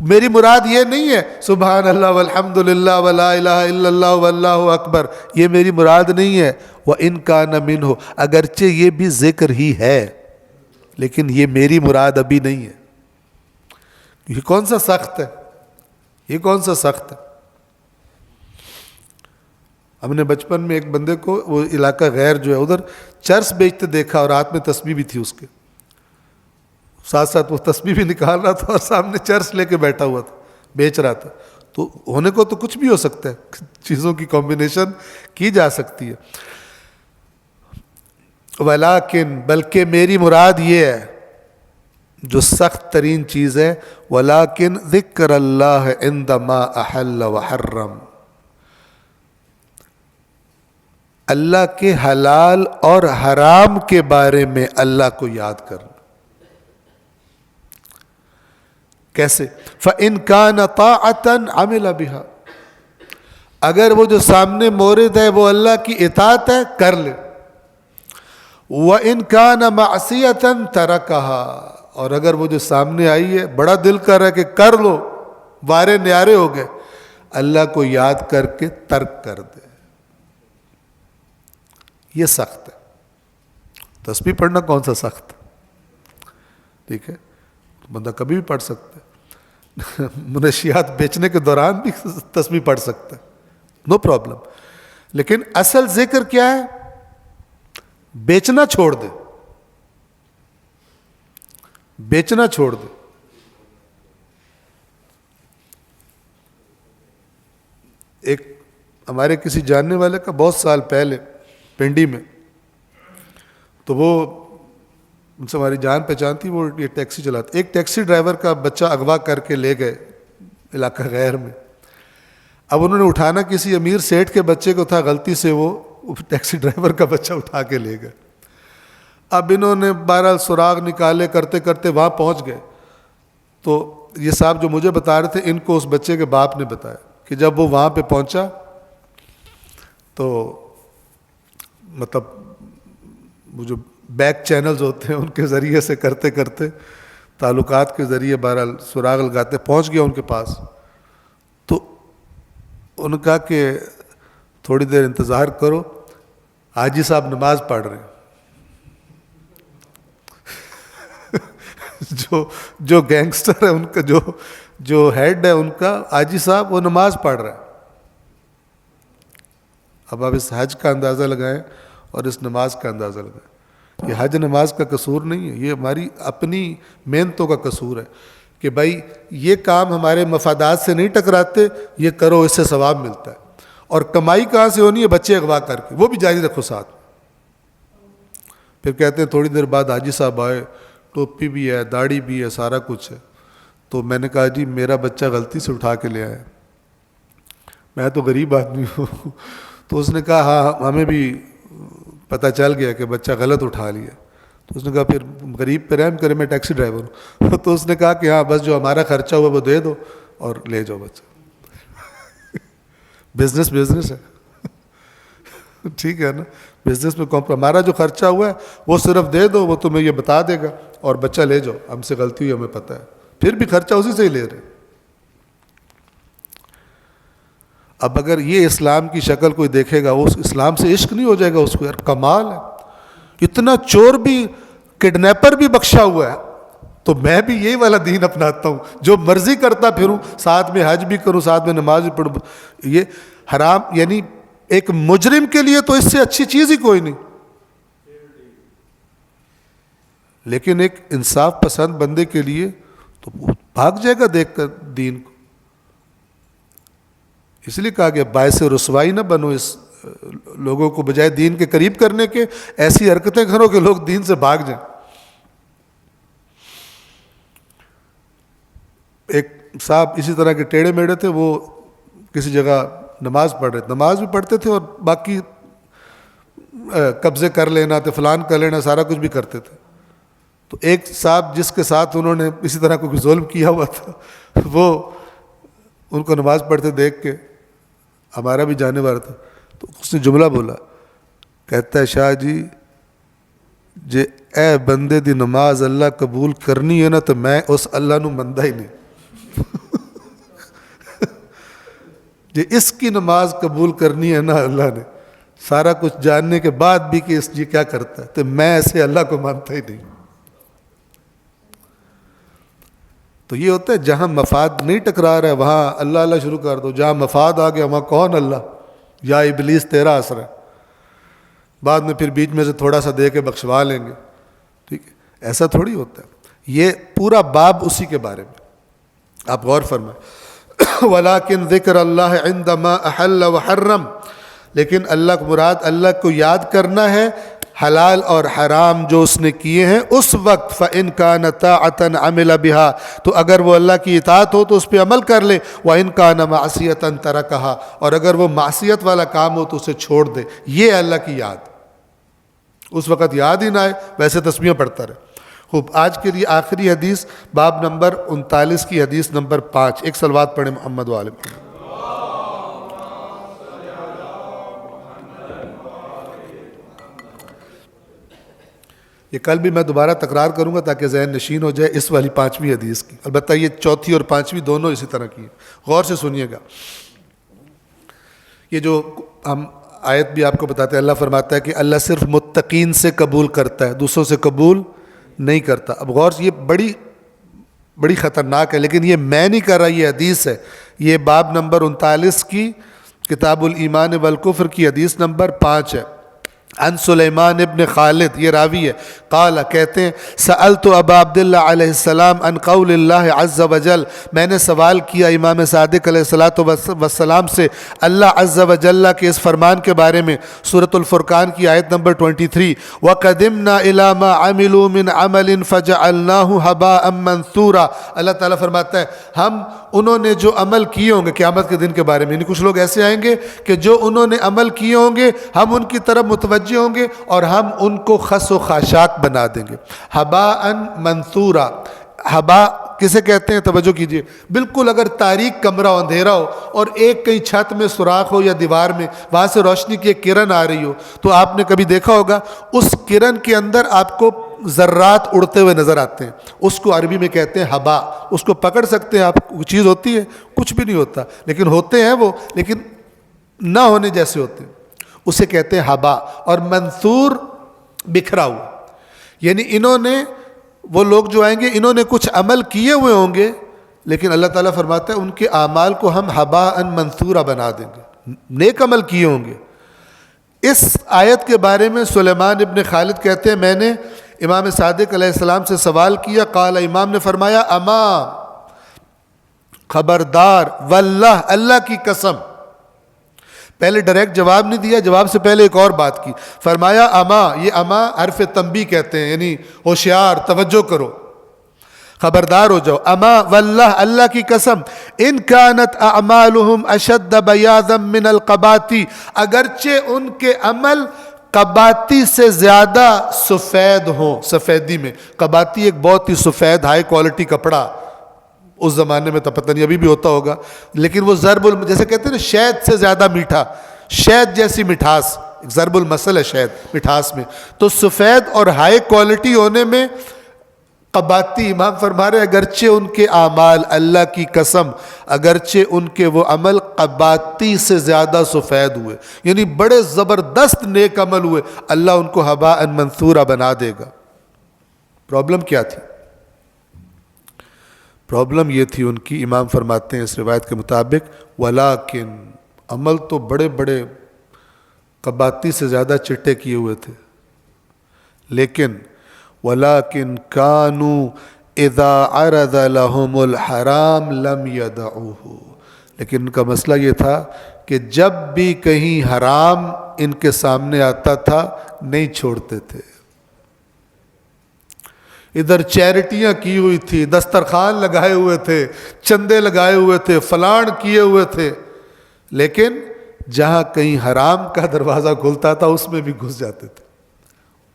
Speaker 1: میری مراد یہ نہیں ہے سبحان اللہ والحمد للہ ولا الہ الا اللہ واللہ اکبر, یہ میری مراد نہیں ہے. وَإِن كَانَ مِنْهُ, اگرچہ یہ بھی ذکر ہی ہے لیکن یہ میری مراد ابھی نہیں ہے. یہ کون سا سخت ہے, یہ کون سا سخت ہے؟ ہم نے بچپن میں ایک بندے کو وہ علاقہ غیر جو ہے ادھر چرس بیچتے دیکھا اور ہاتھ میں تسبیح بھی تھی اس کے, ساتھ ساتھ وہ تسبیح بھی نکال رہا تھا اور سامنے چرس لے کے بیٹھا ہوا تھا, بیچ رہا تھا. تو ہونے کو تو کچھ بھی ہو سکتا ہے, چیزوں کی کمبینیشن کی جا سکتی ہے. ولیکن, بلکہ میری مراد یہ ہے جو سخت ترین چیز ہے, ولیکن ذکر اللہ عند ما احل وحرم, اللہ کے حلال اور حرام کے بارے میں اللہ کو یاد کرنا. کیسے؟ فَإِن كَانَ طَاعَةً عَمِلَ بِهَا, اگر وہ جو سامنے مورد ہے وہ اللہ کی اطاعت ہے کر لے. وَإِن كَانَ مَعْصِيَةً تَرَكَهَا, اور اگر وہ جو سامنے آئی ہے بڑا دل کر رہا ہے کہ کر لو, وارے نیارے ہو گئے, اللہ کو یاد کر کے ترک کر دے. یہ سخت ہے. تسبیح پڑھنا کون سا سخت ہے؟ ٹھیک ہے, بندہ کبھی بھی پڑھ سکتا ہے. منشیات بیچنے کے دوران بھی تسبیح پڑھ سکتا ہے, نو پرابلم. لیکن اصل ذکر کیا ہے؟ بیچنا چھوڑ دے, بیچنا چھوڑ دے. ایک ہمارے کسی جاننے والے کا بہت سال پہلے پنڈی میں, تو وہ ان سے ہماری جان پہچان تھی, وہ یہ ٹیکسی چلاتے. ایک ٹیکسی ڈرائیور کا بچہ اغوا کر کے لے گئے علاقہ غیر میں. اب انہوں نے اٹھانا کسی امیر سیٹھ کے بچے کو تھا, غلطی سے وہ ٹیکسی ڈرائیور کا بچہ اٹھا کے لے گئے. اب انہوں نے بہرحال سراغ نکالے, کرتے کرتے وہاں پہنچ گئے. تو یہ صاحب جو مجھے بتا رہے تھے, ان کو اس بچے کے باپ نے بتایا کہ جب وہ وہاں پہ پہنچا تو مطلب وہ جو بیک چینلز ہوتے ہیں ان کے ذریعے سے کرتے کرتے تعلقات کے ذریعے بہرحال سراغ لگاتے پہنچ گیا ان کے پاس. تو انہوں نے کہا کہ تھوڑی دیر انتظار کرو, حاجی صاحب نماز پڑھ رہے ہیں. جو گینگسٹر ہے ان کا, جو ہیڈ ہے ان کا, حاجی صاحب وہ نماز پڑھ رہا ہے. اب آپ اس حج کا اندازہ لگائیں اور اس نماز کا اندازہ لگائیں. یہ حج نماز کا قصور نہیں ہے, یہ ہماری اپنی محنتوں کا قصور ہے کہ بھائی یہ کام ہمارے مفادات سے نہیں ٹکراتے, یہ کرو اس سے ثواب ملتا ہے. اور کمائی کہاں سے ہونی ہے؟ بچے اغوا کر کے, وہ بھی جاری رکھو ساتھ. پھر کہتے ہیں تھوڑی دیر بعد حاجی صاحب آئے, ٹوپی بھی ہے, داڑھی بھی ہے, سارا کچھ ہے. تو میں نے کہا جی میرا بچہ غلطی سے اٹھا کے لے آیا, میں تو غریب آدمی ہوں. تو اس نے کہا ہاں ہمیں بھی پتہ چل گیا کہ بچہ غلط اٹھا لیا. تو اس نے کہا پھر غریب پہ رحم کرے, میں ٹیکسی ڈرائیور ہوں. تو اس نے کہا کہ ہاں بس جو ہمارا خرچہ ہوا وہ دے دو اور لے جاؤ بچہ. بزنس ہے. ٹھیک ہے نا, بزنس میں ہمارا جو خرچہ ہوا ہے وہ صرف دے دو, وہ تمہیں یہ بتا دے گا, اور بچہ لے جاؤ, ہم سے غلطی ہوئی ہمیں پتہ ہے. پھر بھی خرچہ اسی سے ہی لے رہے. اب اگر یہ اسلام کی شکل کوئی دیکھے گا, اس اسلام سے عشق نہیں ہو جائے گا اس کو؟ یار کمال ہے, اتنا چور بھی, کڈنیپر بھی بخشا ہوا ہے, تو میں بھی یہی والا دین اپناتا ہوں, جو مرضی کرتا پھروں, ساتھ میں حج بھی کروں, ساتھ میں نماز بھی پڑھوں. یہ حرام, یعنی ایک مجرم کے لیے تو اس سے اچھی چیز ہی کوئی نہیں, لیکن ایک انصاف پسند بندے کے لیے تو بھاگ جائے گا دیکھ کر دین کو. اس لیے کہا کہ باعث رسوائی نہ بنو اس لوگوں کو, بجائے دین کے قریب کرنے کے ایسی حرکتیں کرو کہ لوگ دین سے بھاگ جائیں. ایک صاحب اسی طرح کے ٹیڑھے میڑے تھے, وہ کسی جگہ نماز پڑھ رہے تھے, نماز بھی پڑھتے تھے اور باقی قبضے کر لینا تھے, فلان کر لینا, سارا کچھ بھی کرتے تھے. تو ایک صاحب جس کے ساتھ انہوں نے اسی طرح کوئی ظلم کیا ہوا تھا, وہ ان کو نماز پڑھتے دیکھ کے, ہمارا بھی جانے والا تھا, تو اس نے جملہ بولا, کہتا ہے شاہ جی جے اے بندے دی نماز اللہ قبول کرنی ہے نا تو میں اس اللہ نو مندا ہی نہیں. جے اس کی نماز قبول کرنی ہے نا اللہ نے سارا کچھ جاننے کے بعد بھی کہ اس جی کیا کرتا ہے تو میں ایسے اللہ کو مانتا ہی نہیں. تو یہ ہوتا ہے جہاں مفاد نہیں ٹکرا رہا ہے وہاں اللہ اللہ شروع کر دو, جہاں مفاد آ گیا وہاں کون اللہ, یا ابلیس تیرا اثر ہے, بعد میں پھر بیچ میں سے تھوڑا سا دے کے بخشوا لیں گے. ٹھیک ہے, ایسا تھوڑی ہوتا ہے. یہ پورا باب اسی کے بارے میں, آپ غور فرمائیں. وَلَٰكِنْ ذِكْرَ اللَّهِ عِنْدَمَا أَحَلَّ وَحَرَّمَ, لیکن اللہ کو مراد اللہ کو یاد کرنا ہے حلال اور حرام جو اس نے کیے ہیں اس وقت. فَإِنْ كَانَ طَاعَةً عَمِلَ بِهَا, تو اگر وہ اللہ کی اطاعت ہو تو اس پہ عمل کر لے. وَإِنْ كَانَ مَعْصِيَةً تَرَكَهَا, اور اگر وہ معصیت والا کام ہو تو اسے چھوڑ دے. یہ اللہ کی یاد, اس وقت یاد ہی نہ آئے ویسے تسبیحیں پڑھتا رہے. خوب, آج کے لیے آخری حدیث باب نمبر 39 کی حدیث نمبر 5. ایک صلوات پڑھیں محمد و آل محمد. یہ کل بھی میں دوبارہ تکرار کروں گا تاکہ ذہن نشین ہو جائے اس والی 5ویں حدیث کی. البتہ یہ 4تھی اور 5ویں دونوں اسی طرح کی ہیں. غور سے سنیے گا. یہ جو ہم آیت بھی آپ کو بتاتے ہیں, اللہ فرماتا ہے کہ اللہ صرف متقین سے قبول کرتا ہے, دوسروں سے قبول نہیں کرتا. اب غور سے, یہ بڑی خطرناک ہے, لیکن یہ میں نہیں کر رہا, یہ حدیث ہے. یہ باب نمبر 39 کی کتاب الایمان والکفر کی حدیث نمبر 5 ہے. عن سلیمان ابن خالد, یہ راوی ہے, قال, کہتے ہیں, سألت ابا عبداللہ علیہ السلام عن قول اللہ عز وجل, میں نے سوال کیا امام صادق علیہ السلام سے اللہ عز وجل کے اس فرمان کے بارے میں, سورۃ الفرقان کی آیت نمبر 23. وَقَدِمْنَا إِلَىٰ مَا عَمِلُوا مِنْ عَمَلٍ فَجَعَلْنَاهُ هَبَاءً مَنْثُورًا. اللہ تعالیٰ فرماتا ہے ہم انہوں نے جو عمل کیے ہوں گے قیامت کے دن کے بارے میں, یعنی کچھ لوگ ایسے آئیں گے کہ جو انہوں نے عمل کیے ہوں گے ہم ان کی طرف متوجہ ہوں گے اور ہم ان کو خس و خاشاک بنا دیں گے. ہباء منثورا, ہبا کسے کہتے ہیں توجہ کیجئے. بالکل اگر تاریک کمرہ ہو, اندھیرا ہو, اور ایک کہیں چھت میں سوراخ ہو یا دیوار میں, وہاں سے روشنی کی ایک کرن آ رہی ہو, تو آپ نے کبھی دیکھا ہوگا اس کرن کے اندر آپ کو ذرات اڑتے ہوئے نظر آتے ہیں. اس کو عربی میں کہتے ہیں ہبا. اس کو پکڑ سکتے ہیں آپ, چیز ہوتی ہے, کچھ بھی نہیں ہوتا, لیکن ہوتے ہیں وہ, لیکن نہ ہونے جیسے ہوتے ہیں, اسے کہتے ہیں ہبا. اور منثور بکھرا ہوا, یعنی انہوں نے, وہ لوگ جو آئیں گے انہوں نے کچھ عمل کیے ہوئے ہوں گے, لیکن اللہ تعالیٰ فرماتا ہے ان کے اعمال کو ہم ہباء منثورا بنا دیں گے. نیک عمل کیے ہوں گے. اس آیت کے بارے میں سلیمان ابن خالد کہتے ہیں میں نے امام صادق علیہ السلام سے سوال کیا. قال, امام نے فرمایا, اما, خبردار, واللہ, اللہ کی قسم. پہلے ڈائریکٹ جواب نہیں دیا, جواب سے پہلے ایک اور بات کی. فرمایا اما, یہ اما حرف تنبیہ کہتے ہیں, یعنی ہوشیار, توجہ کرو, خبردار ہو جاؤ. اما واللہ, اللہ کی قسم, ان کانت اعمالہم اشد بیاضا من القباتی, اگرچہ ان کے عمل قباتی سے زیادہ سفید ہوں. سفیدی میں قباتی ایک بہت ہی سفید ہائی کوالٹی کپڑا, اس زمانے میں تو پتہ نہیں ابھی بھی ہوتا ہوگا, لیکن وہ ضرب جیسے کہتے ہیں نا شہد سے زیادہ میٹھا, شہد جیسی مٹھاس, ضرب المثل ہے شہد مٹھاس میں, تو سفید اور ہائی کوالٹی ہونے میں قباتی. امام فرما رہے اگرچہ ان کے اعمال, اللہ کی قسم, اگرچہ ان کے وہ عمل قباتی سے زیادہ سفید ہوئے, یعنی بڑے زبردست نیک عمل ہوئے, اللہ ان کو ہباء منثورا بنا دے گا. پرابلم کیا تھی؟ پرابلم یہ تھی ان کی, امام فرماتے ہیں اس روایت کے مطابق, ولیکن, عمل تو بڑے بڑے قباتی سے زیادہ چٹے کیے ہوئے تھے, لیکن ولیکن کانوا اذا عرض لهم الحرام لم يدعوه, لیکن ان کا مسئلہ یہ تھا کہ جب بھی کہیں حرام ان کے سامنے آتا تھا نہیں چھوڑتے تھے. ادھر چیریٹیاں کی ہوئی تھی, دسترخوان لگائے ہوئے تھے, چندے لگائے ہوئے تھے, فلان کیے ہوئے تھے, لیکن جہاں کہیں حرام کا دروازہ کھلتا تھا اس میں بھی گھس جاتے تھے,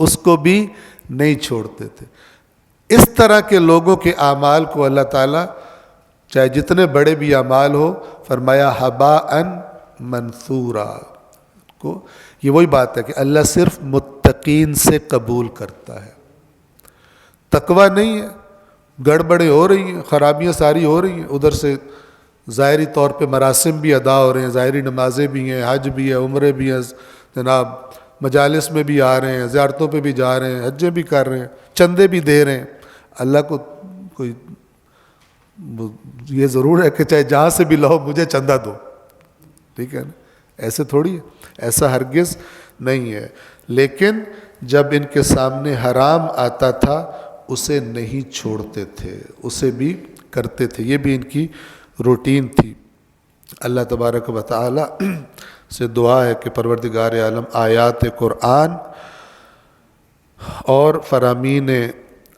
Speaker 1: اس کو بھی نہیں چھوڑتے تھے. اس طرح کے لوگوں کے اعمال کو اللہ تعالیٰ چاہے جتنے بڑے بھی اعمال ہو, فرمایا ہباء منثورا کو. یہ وہی بات ہے کہ اللہ صرف متقین سے قبول کرتا ہے۔ تقوی نہیں ہے، گڑبڑیں ہو رہی ہیں، خرابیاں ساری ہو رہی ہیں، ادھر سے ظاہری طور پہ مراسم بھی ادا ہو رہے ہیں، ظاہری نمازیں بھی ہیں، حج بھی ہے، عمرے بھی ہیں، جناب مجالس میں بھی آ رہے ہیں، زیارتوں پہ بھی جا رہے ہیں، حجیں بھی کر رہے ہیں، چندے بھی دے رہے ہیں۔ اللہ کو کوئی یہ ضرور ہے کہ چاہے جہاں سے بھی لاؤ مجھے چندہ دو، ٹھیک ہے نا؟ ایسے تھوڑی ہے، ایسا ہرگز نہیں ہے۔ لیکن جب ان کے سامنے حرام آتا تھا اسے نہیں چھوڑتے تھے، اسے بھی کرتے تھے، یہ بھی ان کی روٹین تھی۔ اللہ تبارک و تعالی سے دعا ہے کہ پروردگار عالم آیات قرآن اور فرامین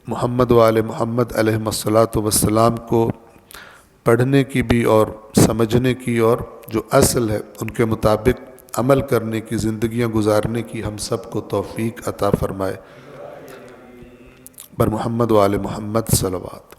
Speaker 1: محمد و آل محمد علیہم الصلاۃ والسلام کو پڑھنے کی بھی اور سمجھنے کی اور جو اصل ہے ان کے مطابق عمل کرنے کی، زندگیاں گزارنے کی ہم سب کو توفیق عطا فرمائے۔ بر محمد و آل محمد صلوات۔